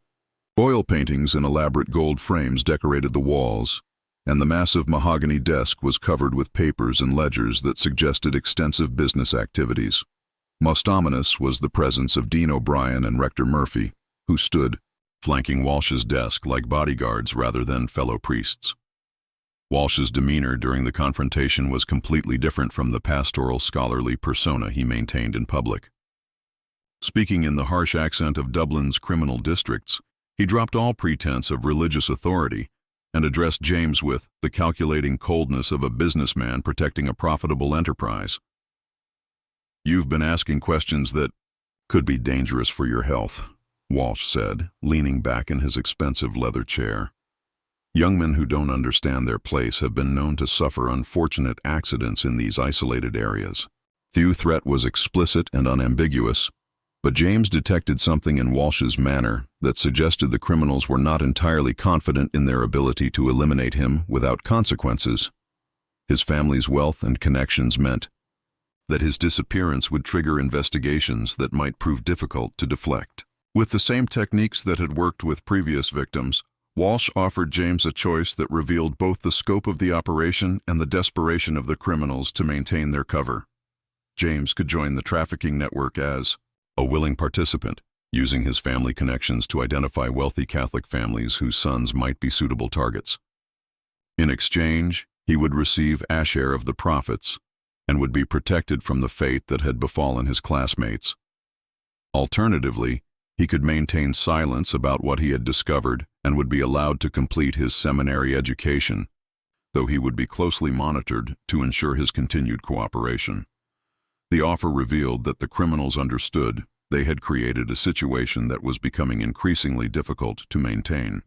Oil paintings in elaborate gold frames decorated the walls, and the massive mahogany desk was covered with papers and ledgers that suggested extensive business activities. Most ominous was the presence of Dean O'Brien and Rector Murphy, who stood, flanking Walsh's desk like bodyguards rather than fellow priests. Walsh's demeanor during the confrontation was completely different from the pastoral scholarly persona he maintained in public. Speaking in the harsh accent of Dublin's criminal districts, he dropped all pretense of religious authority and addressed James with the calculating coldness of a businessman protecting a profitable enterprise. "You've been asking questions that could be dangerous for your health," Walsh said, leaning back in his expensive leather chair. "Young men who don't understand their place have been known to suffer unfortunate accidents in these isolated areas." The threat was explicit and unambiguous, but James detected something in Walsh's manner that suggested the criminals were not entirely confident in their ability to eliminate him without consequences. His family's wealth and connections meant that his disappearance would trigger investigations that might prove difficult to deflect. With the same techniques that had worked with previous victims, Walsh offered James a choice that revealed both the scope of the operation and the desperation of the criminals to maintain their cover. James could join the trafficking network as a willing participant, using his family connections to identify wealthy Catholic families whose sons might be suitable targets. In exchange, he would receive a share of the profits and would be protected from the fate that had befallen his classmates. Alternatively, he could maintain silence about what he had discovered and would be allowed to complete his seminary education, though he would be closely monitored to ensure his continued cooperation. The offer revealed that the criminals understood they had created a situation that was becoming increasingly difficult to maintain.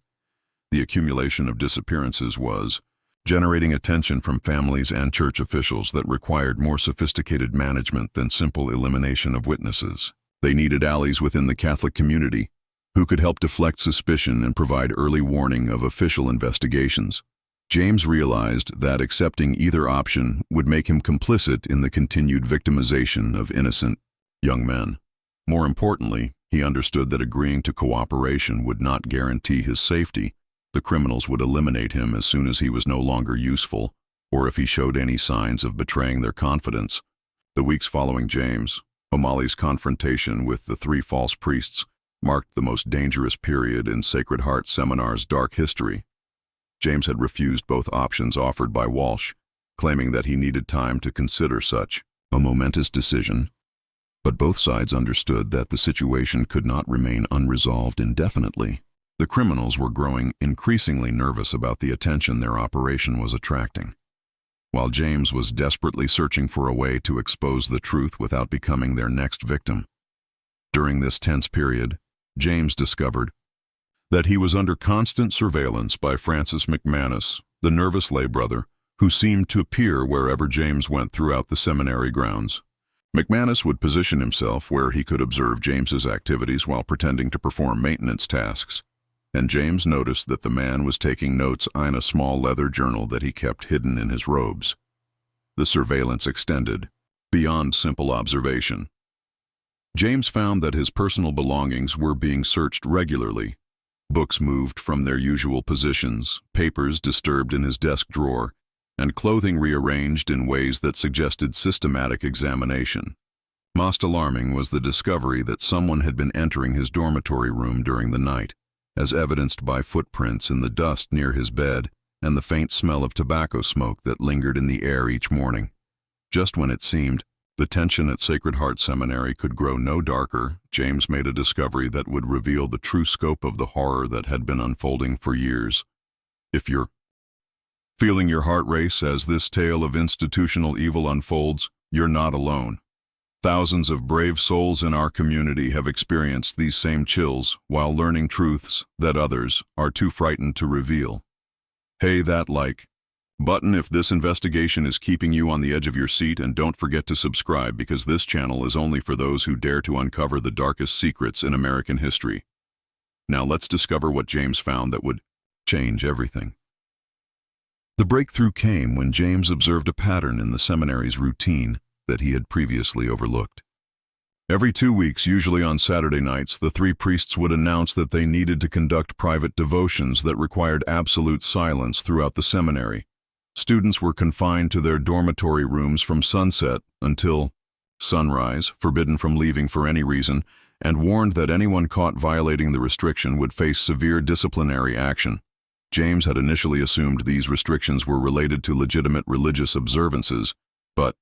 The accumulation of disappearances was generating attention from families and church officials that required more sophisticated management than simple elimination of witnesses. They needed allies within the Catholic community who could help deflect suspicion and provide early warning of official investigations. James realized that accepting either option would make him complicit in the continued victimization of innocent young men. More importantly, he understood that agreeing to cooperation would not guarantee his safety. The criminals would eliminate him as soon as he was no longer useful, or if he showed any signs of betraying their confidence. The weeks following James O'Malley's confrontation with the 3 false priests marked the most dangerous period in Sacred Heart Seminar's dark history. James had refused both options offered by Walsh, claiming that he needed time to consider such a momentous decision. But both sides understood that the situation could not remain unresolved indefinitely. The criminals were growing increasingly nervous about the attention their operation was attracting, while James was desperately searching for a way to expose the truth without becoming their next victim. During this tense period, James discovered that he was under constant surveillance by Francis McManus, the nervous lay brother, who seemed to appear wherever James went throughout the seminary grounds. McManus would position himself where he could observe James's activities while pretending to perform maintenance tasks, and James noticed that the man was taking notes in a small leather journal that he kept hidden in his robes. The surveillance extended beyond simple observation. James found that his personal belongings were being searched regularly. Books moved from their usual positions, papers disturbed in his desk drawer, and clothing rearranged in ways that suggested systematic examination. Most alarming was the discovery that someone had been entering his dormitory room during the night, as evidenced by footprints in the dust near his bed and the faint smell of tobacco smoke that lingered in the air each morning. Just when it seemed the tension at Sacred Heart Seminary could grow no darker, James made a discovery that would reveal the true scope of the horror that had been unfolding for years. If you're feeling your heart race as this tale of institutional evil unfolds, you're not alone. Thousands of brave souls in our community have experienced these same chills while learning truths that others are too frightened to reveal. Hey, that like button if this investigation is keeping you on the edge of your seat, and don't forget to subscribe because this channel is only for those who dare to uncover the darkest secrets in American history. Now let's discover what James found that would change everything. The breakthrough came when James observed a pattern in the seminary's routine, that he had previously overlooked. Every 2 weeks, usually on Saturday nights, the three priests would announce that they needed to conduct private devotions that required absolute silence throughout the seminary. Students were confined to their dormitory rooms from sunset until sunrise, forbidden from leaving for any reason, and warned that anyone caught violating the restriction would face severe disciplinary action. James had initially assumed these restrictions were related to legitimate religious observances, but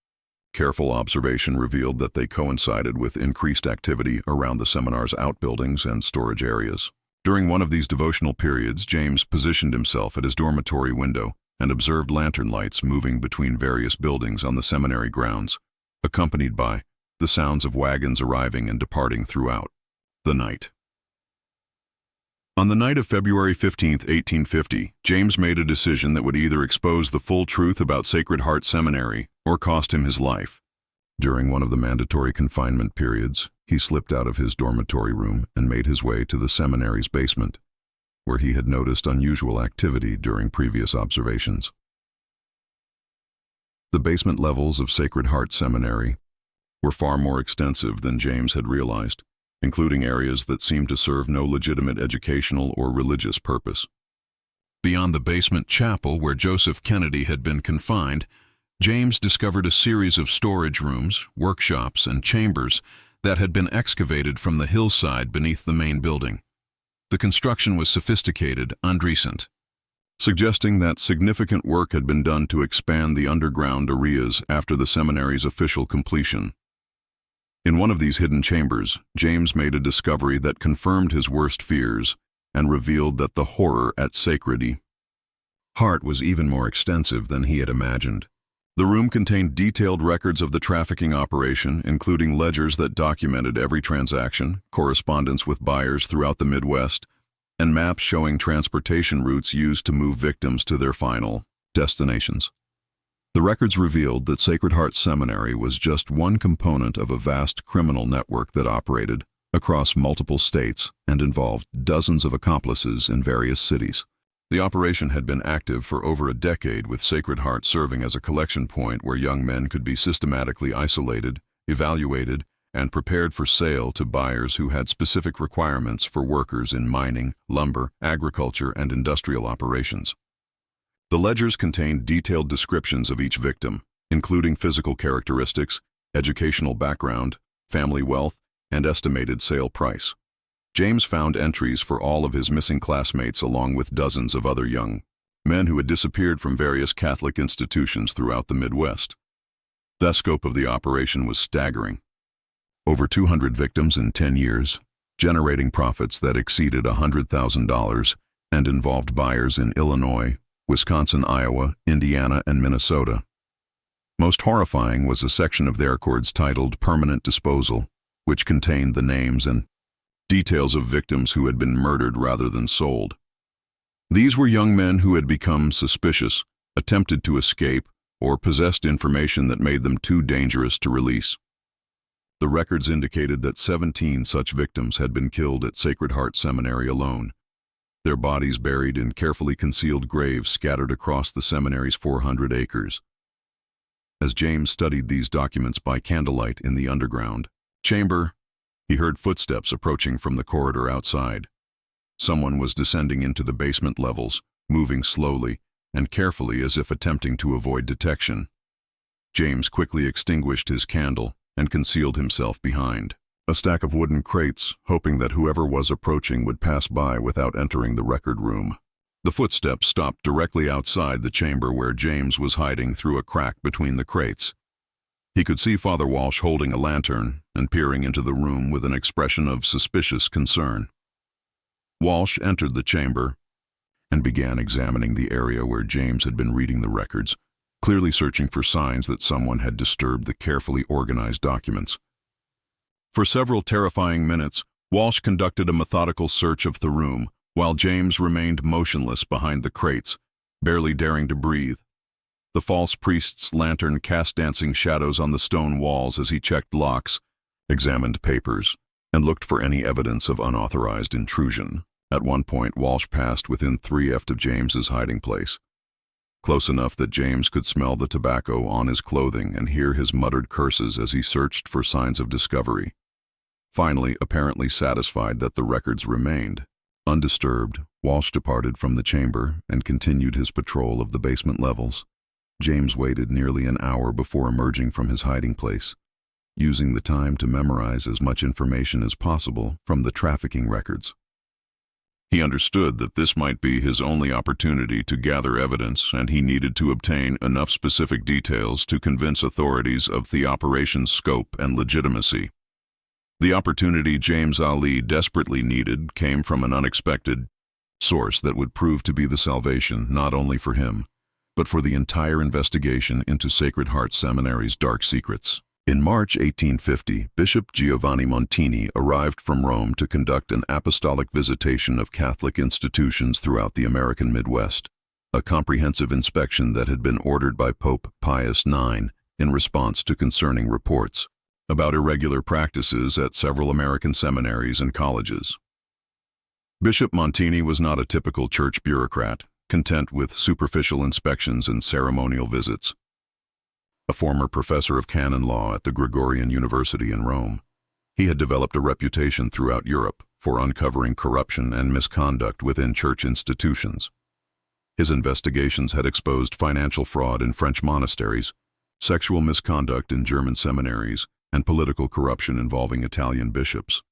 careful observation revealed that they coincided with increased activity around the seminar's outbuildings and storage areas. During one of these devotional periods, James positioned himself at his dormitory window and observed lantern lights moving between various buildings on the seminary grounds, accompanied by the sounds of wagons arriving and departing throughout the night. On the night of February 15, 1850, James made a decision that would either expose the full truth about Sacred Heart Seminary or cost him his life. During one of the mandatory confinement periods, he slipped out of his dormitory room and made his way to the seminary's basement, where he had noticed unusual activity during previous observations. The basement levels of Sacred Heart Seminary were far more extensive than James had realized, including areas that seemed to serve no legitimate educational or religious purpose. Beyond the basement chapel where Joseph Kennedy had been confined, James discovered a series of storage rooms, workshops, and chambers that had been excavated from the hillside beneath the main building. The construction was sophisticated and recent, suggesting that significant work had been done to expand the underground areas after the seminary's official completion. In one of these hidden chambers, James made a discovery that confirmed his worst fears and revealed that the horror at Sacred Heart was even more extensive than he had imagined. The room contained detailed records of the trafficking operation, including ledgers that documented every transaction, correspondence with buyers throughout the Midwest, and maps showing transportation routes used to move victims to their final destinations. The records revealed that Sacred Heart Seminary was just one component of a vast criminal network that operated across multiple states and involved dozens of accomplices in various cities. The operation had been active for over a decade, with Sacred Heart serving as a collection point where young men could be systematically isolated, evaluated, and prepared for sale to buyers who had specific requirements for workers in mining, lumber, agriculture, and industrial operations. The ledgers contained detailed descriptions of each victim, including physical characteristics, educational background, family wealth, and estimated sale price. James found entries for all of his missing classmates along with dozens of other young men who had disappeared from various Catholic institutions throughout the Midwest. The scope of the operation was staggering. Over 200 victims in 10 years, generating profits that exceeded $100,000 and involved buyers in Illinois, Wisconsin, Iowa, Indiana, and Minnesota. Most horrifying was a section of their records titled Permanent Disposal, which contained the names and details of victims who had been murdered rather than sold. These were young men who had become suspicious, attempted to escape, or possessed information that made them too dangerous to release. The records indicated that 17 such victims had been killed at Sacred Heart Seminary alone, their bodies buried in carefully concealed graves scattered across the seminary's 400 acres. As James studied these documents by candlelight in the underground chamber, he heard footsteps approaching from the corridor outside. Someone was descending into the basement levels, moving slowly and carefully as if attempting to avoid detection. James quickly extinguished his candle and concealed himself behind a stack of wooden crates, hoping that whoever was approaching would pass by without entering the record room. The footsteps stopped directly outside the chamber where James was hiding through a crack between the crates. He could see Father Walsh holding a lantern and peering into the room with an expression of suspicious concern. Walsh entered the chamber and began examining the area where James had been reading the records, clearly searching for signs that someone had disturbed the carefully organized documents. For several terrifying minutes, Walsh conducted a methodical search of the room, while James remained motionless behind the crates, barely daring to breathe. The false priest's lantern cast dancing shadows on the stone walls as he checked locks, examined papers, and looked for any evidence of unauthorized intrusion. At one point, Walsh passed within 3 feet of James's hiding place. close enough that James could smell the tobacco on his clothing and hear his muttered curses as he searched for signs of discovery. Finally, apparently satisfied that the records remained undisturbed, Walsh departed from the chamber and continued his patrol of the basement levels. James waited nearly an hour before emerging from his hiding place, using the time to memorize as much information as possible from the trafficking records. He understood that this might be his only opportunity to gather evidence, and he needed to obtain enough specific details to convince authorities of the operation's scope and legitimacy. The opportunity James Ali desperately needed came from an unexpected source that would prove to be the salvation not only for him, but for the entire investigation into Sacred Heart Seminary's dark secrets. In March 1850, Bishop Giovanni Montini arrived from Rome to conduct an apostolic visitation of Catholic institutions throughout the American Midwest, a comprehensive inspection that had been ordered by Pope Pius IX in response to concerning reports about irregular practices at several American seminaries and colleges. Bishop Montini was not a typical church bureaucrat, content with superficial inspections and ceremonial visits. A former professor of canon law at the Gregorian University in Rome, he had developed a reputation throughout Europe for uncovering corruption and misconduct within church institutions. His investigations had exposed financial fraud in French monasteries, sexual misconduct in German seminaries, and political corruption involving Italian bishops.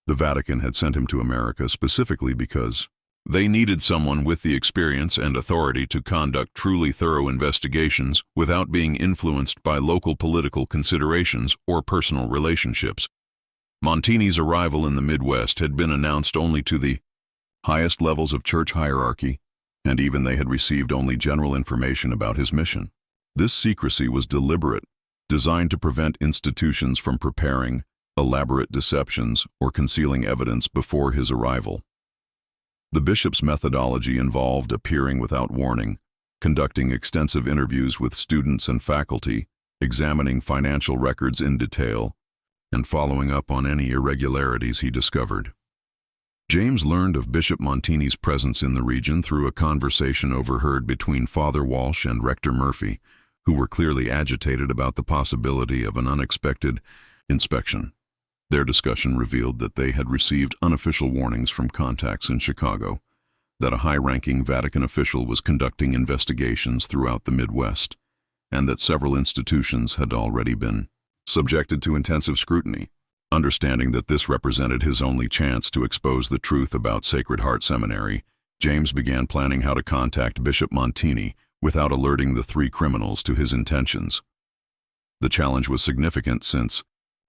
The Vatican had sent him to America specifically because they needed someone with the experience and authority to conduct truly thorough investigations without being influenced by local political considerations or personal relationships. Montini's arrival in the Midwest had been announced only to the highest levels of church hierarchy, and even they had received only general information about his mission. This secrecy was deliberate, designed to prevent institutions from preparing elaborate deceptions or concealing evidence before his arrival. The bishop's methodology involved appearing without warning, conducting extensive interviews with students and faculty, examining financial records in detail, and following up on any irregularities he discovered. James learned of Bishop Montini's presence in the region through a conversation overheard between Father Walsh and Rector Murphy, who were clearly agitated about the possibility of an unexpected inspection. Their discussion revealed that they had received unofficial warnings from contacts in Chicago, that a high-ranking Vatican official was conducting investigations throughout the Midwest, and that several institutions had already been subjected to intensive scrutiny. Understanding that this represented his only chance to expose the truth about Sacred Heart Seminary, James began planning how to contact Bishop Montini without alerting the three criminals to his intentions. The challenge was significant since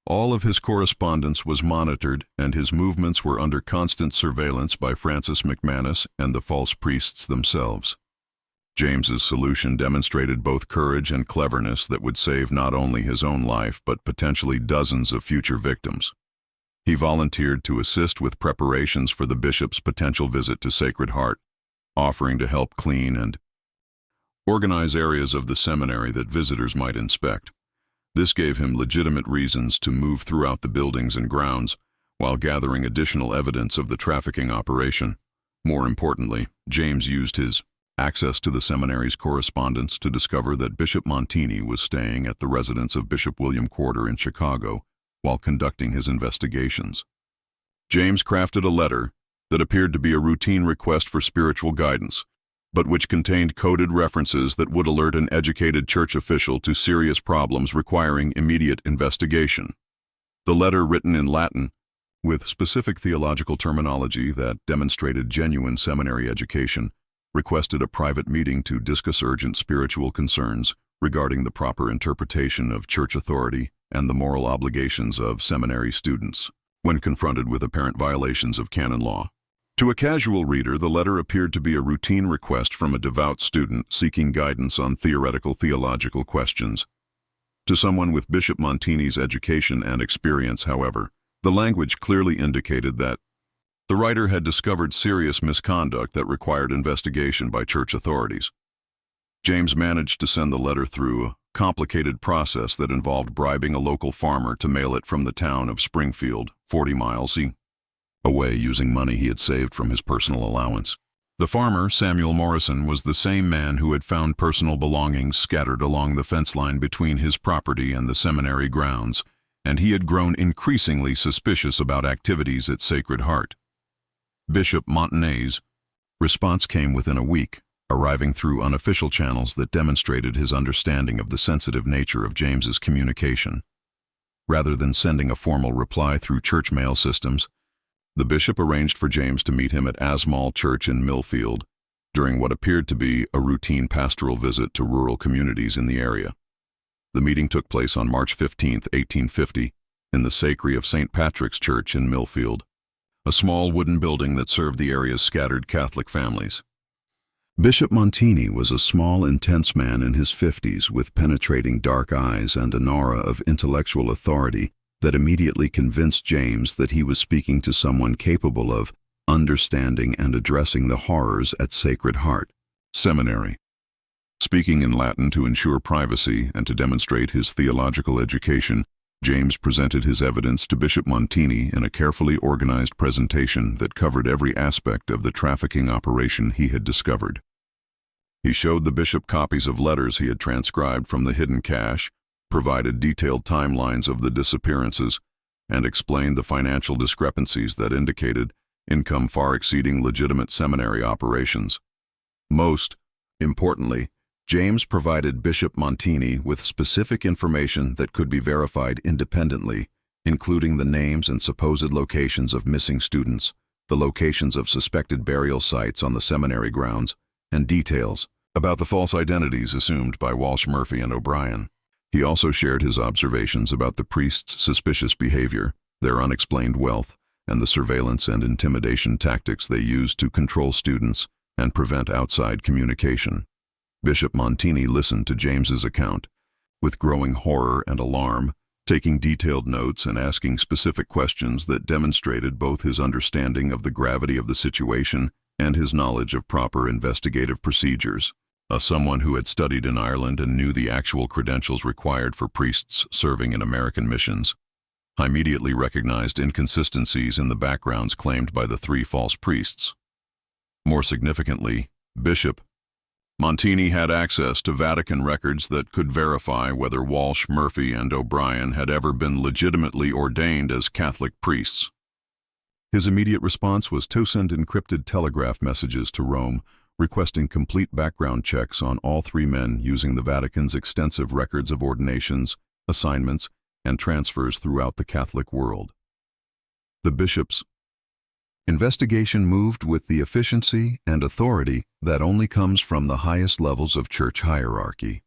all of his correspondence was monitored and his movements were under constant surveillance by Francis McManus and the false priests themselves. James's solution demonstrated both courage and cleverness that would save not only his own life but potentially dozens of future victims. He volunteered to assist with preparations for the bishop's potential visit to Sacred Heart, offering to help clean and organize areas of the seminary that visitors might inspect. This gave him legitimate reasons to move throughout the buildings and grounds while gathering additional evidence of the trafficking operation. More importantly, James used his access to the seminary's correspondence to discover that Bishop Montini was staying at the residence of Bishop William Corder in Chicago while conducting his investigations. James crafted a letter that appeared to be a routine request for spiritual guidance, but which contained coded references that would alert an educated church official to serious problems requiring immediate investigation. The letter, written in Latin, with specific theological terminology that demonstrated genuine seminary education, requested a private meeting to discuss urgent spiritual concerns regarding the proper interpretation of church authority and the moral obligations of seminary students when confronted with apparent violations of canon law. To a casual reader, the letter appeared to be a routine request from a devout student seeking guidance on theological questions. To someone with Bishop Montini's education and experience, however, the language clearly indicated that the writer had discovered serious misconduct that required investigation by church authorities. James managed to send the letter through a complicated process that involved bribing a local farmer to mail it from the town of Springfield, 40 miles away, using money he had saved from his personal allowance. The farmer, Samuel Morrison, was the same man who had found personal belongings scattered along the fence line between his property and the seminary grounds, and he had grown increasingly suspicious about activities at Sacred Heart. Bishop Montanet's response came within a week, arriving through unofficial channels that demonstrated his understanding of the sensitive nature of James's communication. Rather than sending a formal reply through church mail systems, the bishop arranged for James to meet him at Asmal Church in Millfield during what appeared to be a routine pastoral visit to rural communities in the area. The meeting took place on March 15, 1850, in the sacristy of St. Patrick's Church in Millfield, a small wooden building that served the area's scattered Catholic families. Bishop Montini was a small, intense man in his 50s with penetrating dark eyes and an aura of intellectual authority that immediately convinced James that he was speaking to someone capable of understanding and addressing the horrors at Sacred Heart Seminary. Speaking in Latin to ensure privacy and to demonstrate his theological education, James presented his evidence to Bishop Montini in a carefully organized presentation that covered every aspect of the trafficking operation he had discovered. He showed the bishop copies of letters he had transcribed from the hidden cache, provided detailed timelines of the disappearances, and explained the financial discrepancies that indicated income far exceeding legitimate seminary operations. Most importantly, James provided Bishop Montini with specific information that could be verified independently, including the names and supposed locations of missing students, the locations of suspected burial sites on the seminary grounds, and details about the false identities assumed by Walsh, Murphy, and O'Brien. He also shared his observations about the priests' suspicious behavior, their unexplained wealth, and the surveillance and intimidation tactics they used to control students and prevent outside communication. Bishop Montini listened to James's account with growing horror and alarm, taking detailed notes and asking specific questions that demonstrated both his understanding of the gravity of the situation and his knowledge of proper investigative procedures. As someone who had studied in Ireland and knew the actual credentials required for priests serving in American missions, I immediately recognized inconsistencies in the backgrounds claimed by the three false priests. More significantly, Bishop Montini had access to Vatican records that could verify whether Walsh, Murphy, and O'Brien had ever been legitimately ordained as Catholic priests. His immediate response was to send encrypted telegraph messages to Rome, requesting complete background checks on all three men using the Vatican's extensive records of ordinations, assignments, and transfers throughout the Catholic world. The bishop's investigation moved with the efficiency and authority that only comes from the highest levels of church hierarchy.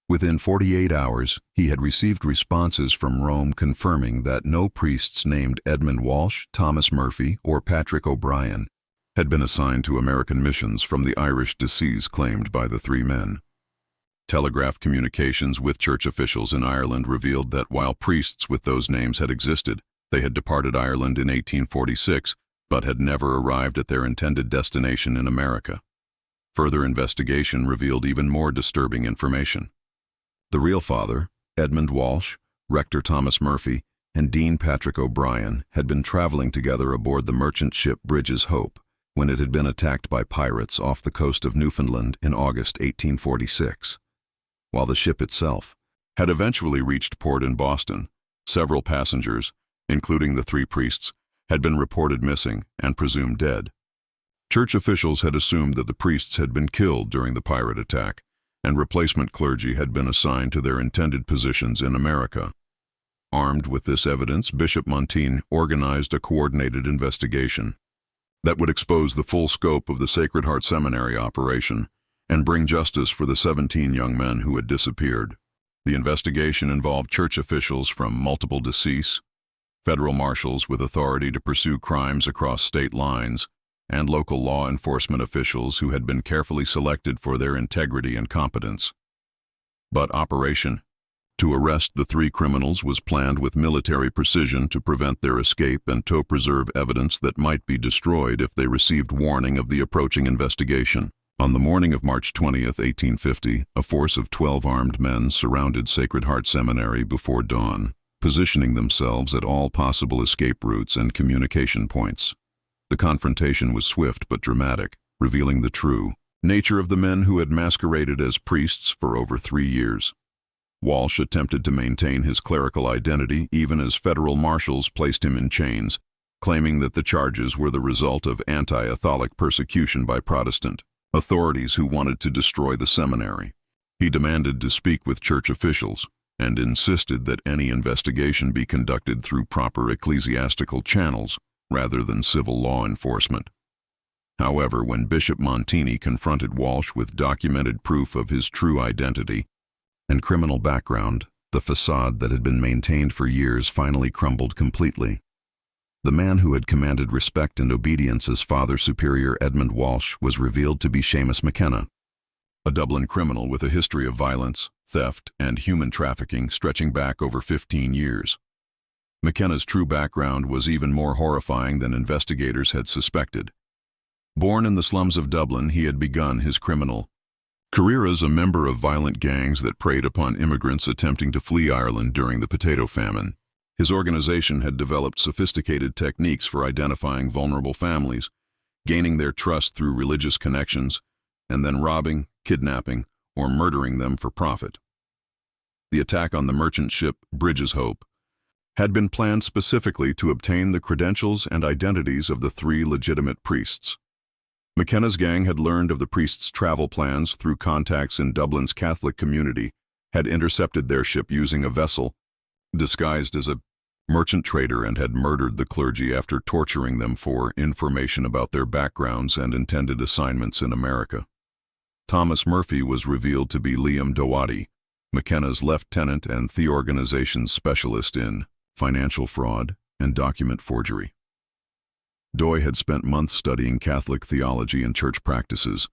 Within 48 hours, he had received responses from Rome confirming that no priests named Edmund Walsh, Thomas Murphy, or Patrick O'Brien had been assigned to American missions from the Irish diocese claimed by the three men. Telegraph communications with church officials in Ireland revealed that while priests with those names had existed, they had departed Ireland in 1846, but had never arrived at their intended destination in America. Further investigation revealed even more disturbing information. The real father, Edmund Walsh, Rector Thomas Murphy, and Dean Patrick O'Brien had been traveling together aboard the merchant ship Bridges Hope when it had been attacked by pirates off the coast of Newfoundland in August 1846. While the ship itself had eventually reached port in Boston, several passengers, including the three priests, had been reported missing and presumed dead. Church officials had assumed that the priests had been killed during the pirate attack, and replacement clergy had been assigned to their intended positions in America. Armed with this evidence, Bishop Montini organized a coordinated investigation that would expose the full scope of the Sacred Heart Seminary operation and bring justice for the 17 young men who had disappeared. The investigation involved church officials from multiple dioceses, federal marshals with authority to pursue crimes across state lines, and local law enforcement officials who had been carefully selected for their integrity and competence. But Operation to arrest the three criminals was planned with military precision to prevent their escape and to preserve evidence that might be destroyed if they received warning of the approaching investigation. On the morning of March 20th, 1850, a force of 12 armed men surrounded Sacred Heart Seminary before dawn, positioning themselves at all possible escape routes and communication points. The confrontation was swift but dramatic, revealing the true nature of the men who had masqueraded as priests for over 3 years. Walsh attempted to maintain his clerical identity even as federal marshals placed him in chains, claiming that the charges were the result of anti-Catholic persecution by Protestant authorities who wanted to destroy the seminary. He demanded to speak with church officials and insisted that any investigation be conducted through proper ecclesiastical channels rather than civil law enforcement. However, when Bishop Montini confronted Walsh with documented proof of his true identity and criminal background, the facade that had been maintained for years finally crumbled completely. The man who had commanded respect and obedience as Father Superior Edmund Walsh was revealed to be Seamus McKenna, a Dublin criminal with a history of violence, theft, and human trafficking stretching back over 15 years. McKenna's true background was even more horrifying than investigators had suspected. Born in the slums of Dublin, he had begun his criminal career as a member of violent gangs that preyed upon immigrants attempting to flee Ireland during the potato famine. His organization had developed sophisticated techniques for identifying vulnerable families, gaining their trust through religious connections, and then robbing, kidnapping, or murdering them for profit. The attack on the merchant ship Bridges Hope had been planned specifically to obtain the credentials and identities of the 3 legitimate priests. McKenna's gang had learned of the priests' travel plans through contacts in Dublin's Catholic community, had intercepted their ship using a vessel disguised as a merchant trader, and had murdered the clergy after torturing them for information about their backgrounds and intended assignments in America. Thomas Murphy was revealed to be Liam Doherty, McKenna's lieutenant and the organization's specialist in financial fraud and document forgery. Doy had spent months studying Catholic theology and church practices,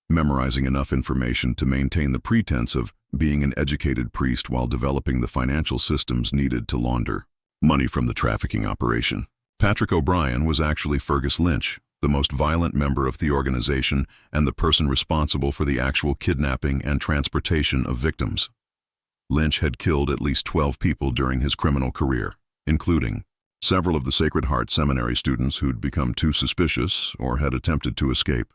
memorizing enough information to maintain the pretense of being an educated priest while developing the financial systems needed to launder money from the trafficking operation. Patrick O'Brien was actually Fergus Lynch, the most violent member of the organization and the person responsible for the actual kidnapping and transportation of victims. Lynch had killed at least 12 people during his criminal career, including several of the Sacred Heart Seminary students who'd become too suspicious or had attempted to escape.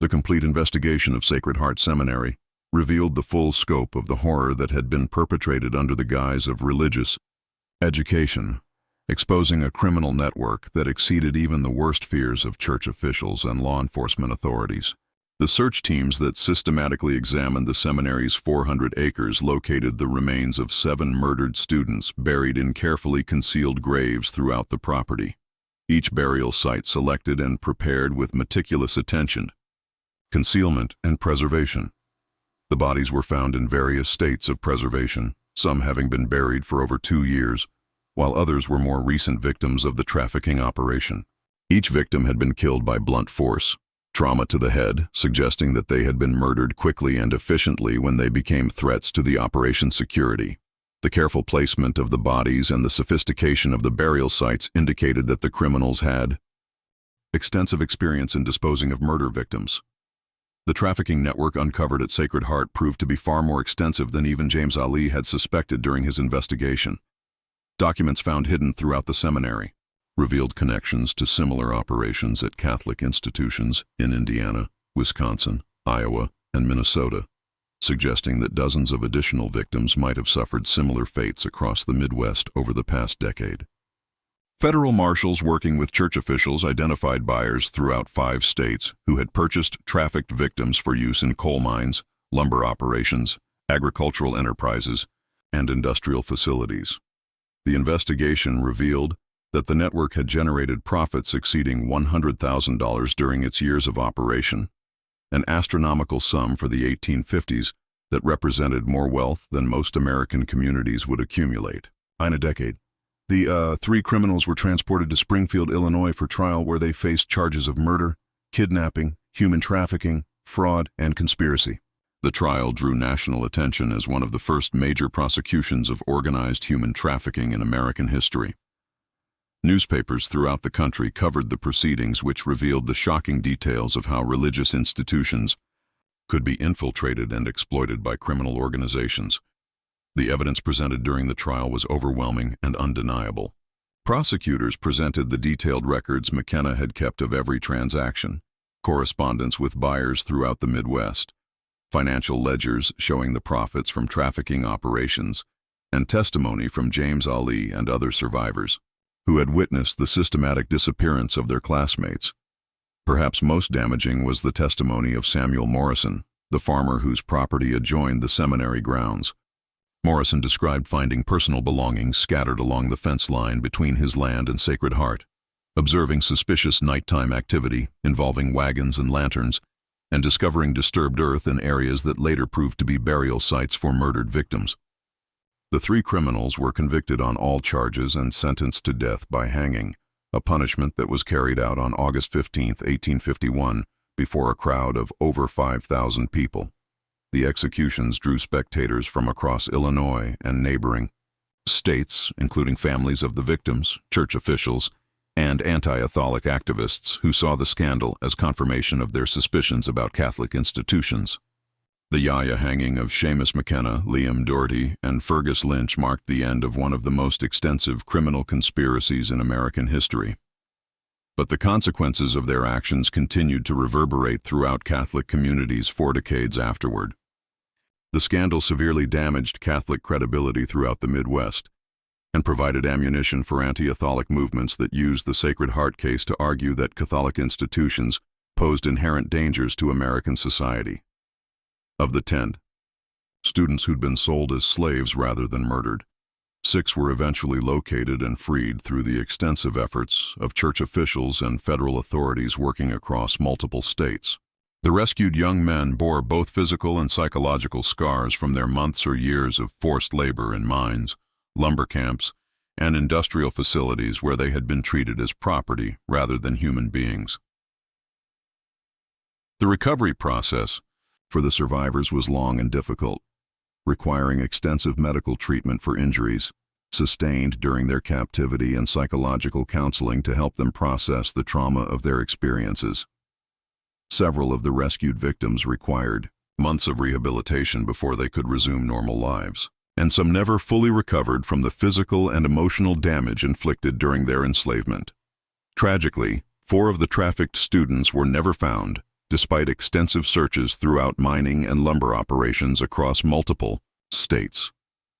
The complete investigation of Sacred Heart Seminary revealed the full scope of the horror that had been perpetrated under the guise of religious education, exposing a criminal network that exceeded even the worst fears of church officials and law enforcement authorities. The search teams that systematically examined the seminary's 400 acres located the remains of 7 murdered students buried in carefully concealed graves throughout the property, each burial site selected and prepared with meticulous attention, concealment, and preservation. The bodies were found in various states of preservation, some having been buried for over 2 years, while others were more recent victims of the trafficking operation. Each victim had been killed by blunt force, trauma to the head, suggesting that they had been murdered quickly and efficiently when they became threats to the operation's security. The careful placement of the bodies and the sophistication of the burial sites indicated that the criminals had extensive experience in disposing of murder victims. The trafficking network uncovered at Sacred Heart proved to be far more extensive than even James Ali had suspected during his investigation. Documents found hidden throughout the seminary revealed connections to similar operations at Catholic institutions in Indiana, Wisconsin, Iowa, and Minnesota, suggesting that dozens of additional victims might have suffered similar fates across the Midwest over the past decade. Federal marshals working with church officials identified buyers throughout 5 states who had purchased trafficked victims for use in coal mines, lumber operations, agricultural enterprises, and industrial facilities. The investigation revealed that the network had generated profits exceeding $100,000 during its years of operation, an astronomical sum for the 1850s that represented more wealth than most American communities would accumulate. In a decade, the 3 criminals were transported to Springfield, Illinois for trial, where they faced charges of murder, kidnapping, human trafficking, fraud, and conspiracy. The trial drew national attention as one of the first major prosecutions of organized human trafficking in American history. Newspapers throughout the country covered the proceedings, which revealed the shocking details of how religious institutions could be infiltrated and exploited by criminal organizations. The evidence presented during the trial was overwhelming and undeniable. Prosecutors presented the detailed records McKenna had kept of every transaction, correspondence with buyers throughout the Midwest, financial ledgers showing the profits from trafficking operations, and testimony from James Ali and other survivors who had witnessed the systematic disappearance of their classmates. Perhaps most damaging was the testimony of Samuel Morrison, the farmer whose property adjoined the seminary grounds. Morrison described finding personal belongings scattered along the fence line between his land and Sacred Heart, observing suspicious nighttime activity involving wagons and lanterns, and discovering disturbed earth in areas that later proved to be burial sites for murdered victims. The 3 criminals were convicted on all charges and sentenced to death by hanging, a punishment that was carried out on August 15, 1851, before a crowd of over 5,000 people. The executions drew spectators from across Illinois and neighboring states, including families of the victims, church officials, and anti-Catholic activists who saw the scandal as confirmation of their suspicions about Catholic institutions. The Yaya hanging of Seamus McKenna, Liam Doherty, and Fergus Lynch marked the end of one of the most extensive criminal conspiracies in American history. But the consequences of their actions continued to reverberate throughout Catholic communities for decades afterward. The scandal severely damaged Catholic credibility throughout the Midwest and provided ammunition for anti-Catholic movements that used the Sacred Heart case to argue that Catholic institutions posed inherent dangers to American society. Of the 10 students who'd been sold as slaves rather than murdered, 6 were eventually located and freed through the extensive efforts of church officials and federal authorities working across multiple states. The rescued young men bore both physical and psychological scars from their months or years of forced labor in mines, lumber camps, and industrial facilities where they had been treated as property rather than human beings. The recovery process for the survivors was long and difficult, requiring extensive medical treatment for injuries sustained during their captivity and psychological counseling to help them process the trauma of their experiences. Several of the rescued victims required months of rehabilitation before they could resume normal lives, and some never fully recovered from the physical and emotional damage inflicted during their enslavement. Tragically, 4 of the trafficked students were never found, despite extensive searches throughout mining and lumber operations across multiple states.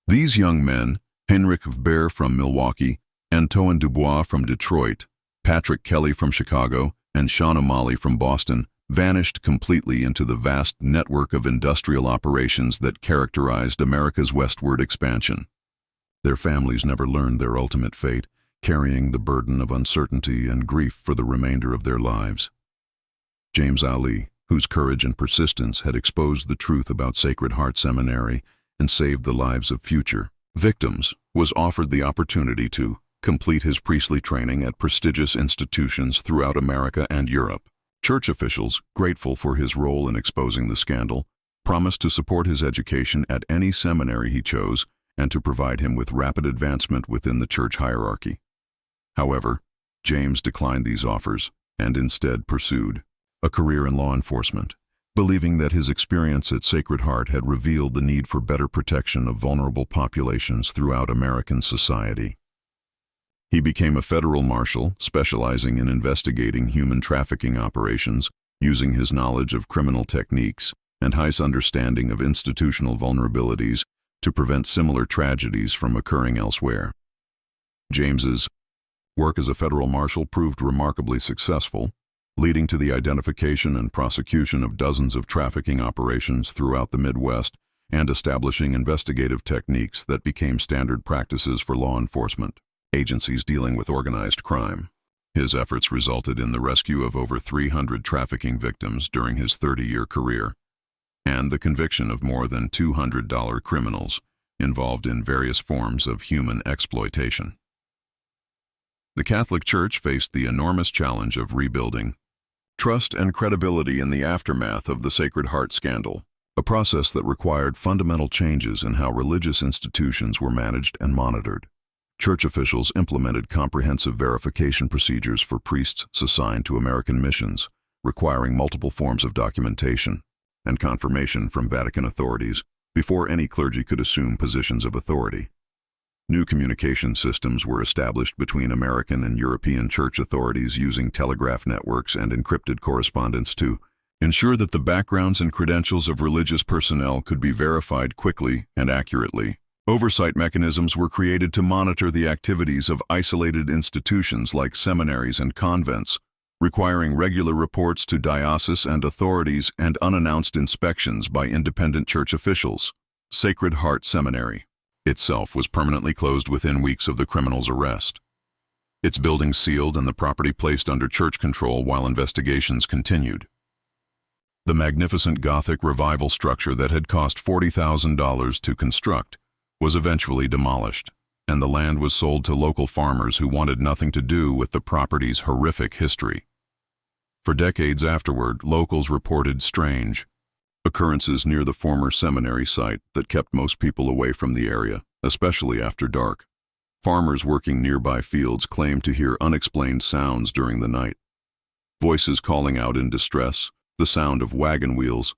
These young men, Henrik Vber from Milwaukee, Antoine Dubois from Detroit, Patrick Kelly from Chicago, and Sean O'Malley from Boston, vanished completely into the vast network of industrial operations that characterized America's westward expansion. Their families never learned their ultimate fate, carrying the burden of uncertainty and grief for the remainder of their lives. James Ali, whose courage and persistence had exposed the truth about Sacred Heart Seminary and saved the lives of future victims, was offered the opportunity to complete his priestly training at prestigious institutions throughout America and Europe. Church officials, grateful for his role in exposing the scandal, promised to support his education at any seminary he chose and to provide him with rapid advancement within the church hierarchy. However, James declined these offers and instead pursued a career in law enforcement, believing that his experience at Sacred Heart had revealed the need for better protection of vulnerable populations throughout American society. He became a federal marshal, specializing in investigating human trafficking operations, using his knowledge of criminal techniques and high understanding of institutional vulnerabilities to prevent similar tragedies from occurring elsewhere. James's work as a federal marshal proved remarkably successful, leading to the identification and prosecution of dozens of trafficking operations throughout the Midwest and establishing investigative techniques that became standard practices for law enforcement agencies dealing with organized crime. His efforts resulted in the rescue of over 300 trafficking victims during his 30-year career, and the conviction of more than $200 criminals involved in various forms of human exploitation. The Catholic Church faced the enormous challenge of rebuilding trust and credibility in the aftermath of the Sacred Heart scandal, a process that required fundamental changes in how religious institutions were managed and monitored. Church officials implemented comprehensive verification procedures for priests assigned to American missions, requiring multiple forms of documentation and confirmation from Vatican authorities before any clergy could assume positions of authority. New communication systems were established between American and European church authorities using telegraph networks and encrypted correspondence to ensure that the backgrounds and credentials of religious personnel could be verified quickly and accurately. Oversight mechanisms were created to monitor the activities of isolated institutions like seminaries and convents, requiring regular reports to diocese and authorities and unannounced inspections by independent church officials. Sacred Heart Seminary itself was permanently closed within weeks of the criminal's arrest. Its building sealed and the property placed under church control while investigations continued. The magnificent Gothic revival structure that had cost $40,000 to construct was eventually demolished, and the land was sold to local farmers who wanted nothing to do with the property's horrific history. For decades afterward, locals reported strange occurrences near the former seminary site that kept most people away from the area, especially after dark. Farmers working nearby fields claimed to hear unexplained sounds during the night. Voices calling out in distress, the sound of wagon wheels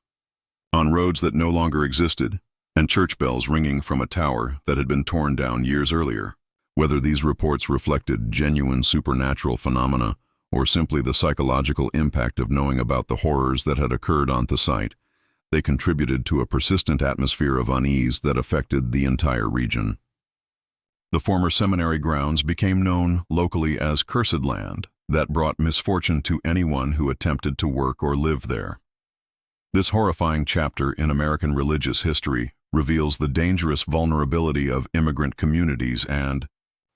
on roads that no longer existed, and church bells ringing from a tower that had been torn down years earlier. Whether these reports reflected genuine supernatural phenomena or simply the psychological impact of knowing about the horrors that had occurred on the site, they contributed to a persistent atmosphere of unease that affected the entire region. The former seminary grounds became known locally as Cursed Land, that brought misfortune to anyone who attempted to work or live there. This horrifying chapter in American religious history reveals the dangerous vulnerability of immigrant communities and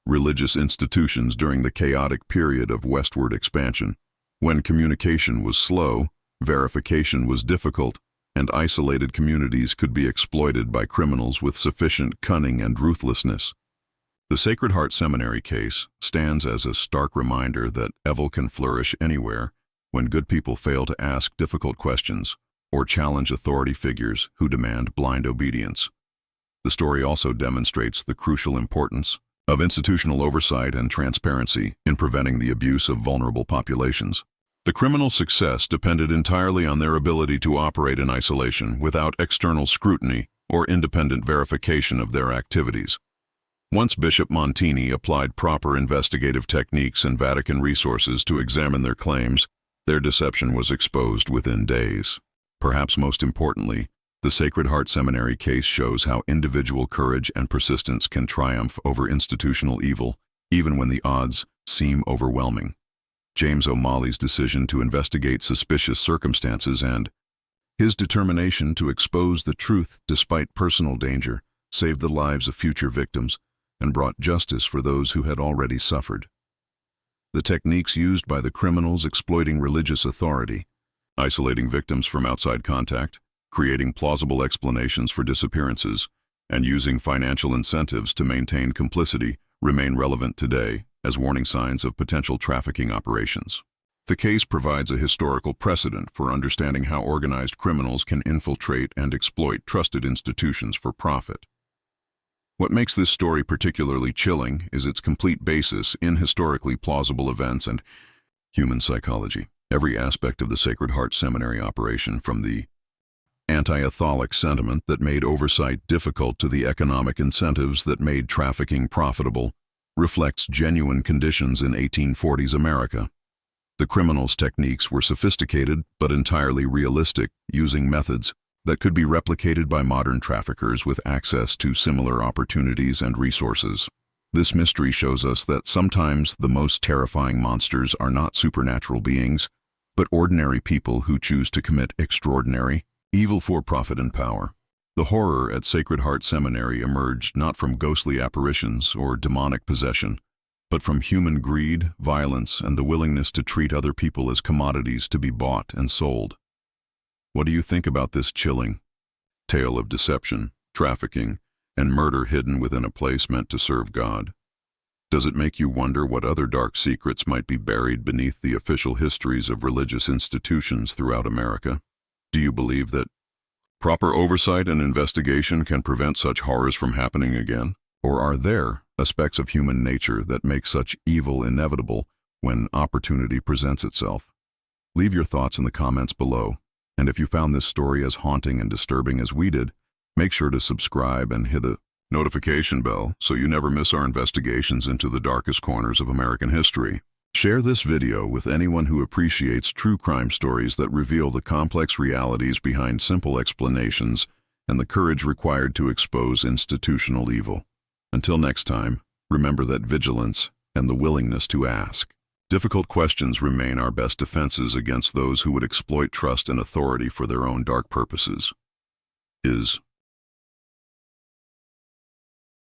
religious institutions during the chaotic period of westward expansion, when communication was slow, verification was difficult, and isolated communities could be exploited by criminals with sufficient cunning and ruthlessness. The Sacred Heart Seminary case stands as a stark reminder that evil can flourish anywhere when good people fail to ask difficult questions or challenge authority figures who demand blind obedience. The story also demonstrates the crucial importance of institutional oversight and transparency in preventing the abuse of vulnerable populations. The criminal's success depended entirely on their ability to operate in isolation without external scrutiny or independent verification of their activities. Once Bishop Montini applied proper investigative techniques and Vatican resources to examine their claims, their deception was exposed within days. Perhaps most importantly, the Sacred Heart Seminary case shows how individual courage and persistence can triumph over institutional evil, even when the odds seem overwhelming. James O'Malley's decision to investigate suspicious circumstances and his determination to expose the truth despite personal danger saved the lives of future victims and brought justice for those who had already suffered. The techniques used by the criminals exploiting religious authority, isolating victims from outside contact, creating plausible explanations for disappearances, and using financial incentives to maintain complicity remain relevant today as warning signs of potential trafficking operations. The case provides a historical precedent for understanding how organized criminals can infiltrate and exploit trusted institutions for profit. What makes this story particularly chilling is its complete basis in historically plausible events and human psychology. Every aspect of the Sacred Heart Seminary operation, from the anti-Catholic sentiment that made oversight difficult to the economic incentives that made trafficking profitable, reflects genuine conditions in 1840s America. The criminals' techniques were sophisticated but entirely realistic, using methods that could be replicated by modern traffickers with access to similar opportunities and resources. This mystery shows us that sometimes the most terrifying monsters are not supernatural beings, but ordinary people who choose to commit extraordinary evil for profit and power. The horror at Sacred Heart Seminary emerged not from ghostly apparitions or demonic possession, but from human greed, violence, and the willingness to treat other people as commodities to be bought and sold. What do you think about this chilling tale of deception, trafficking, and murder hidden within a place meant to serve God? Does it make you wonder what other dark secrets might be buried beneath the official histories of religious institutions throughout America? Do you believe that proper oversight and investigation can prevent such horrors from happening again? Or are there aspects of human nature that make such evil inevitable when opportunity presents itself? Leave your thoughts in the comments below. And if you found this story as haunting and disturbing as we did, make sure to subscribe and hit the notification bell so you never miss our investigations into the darkest corners of American history. Share this video with anyone who appreciates true crime stories that reveal the complex realities behind simple explanations and the courage required to expose institutional evil. Until next time, remember that vigilance and the willingness to ask. Difficult questions remain our best defenses against those who would exploit trust and authority for their own dark purposes. Is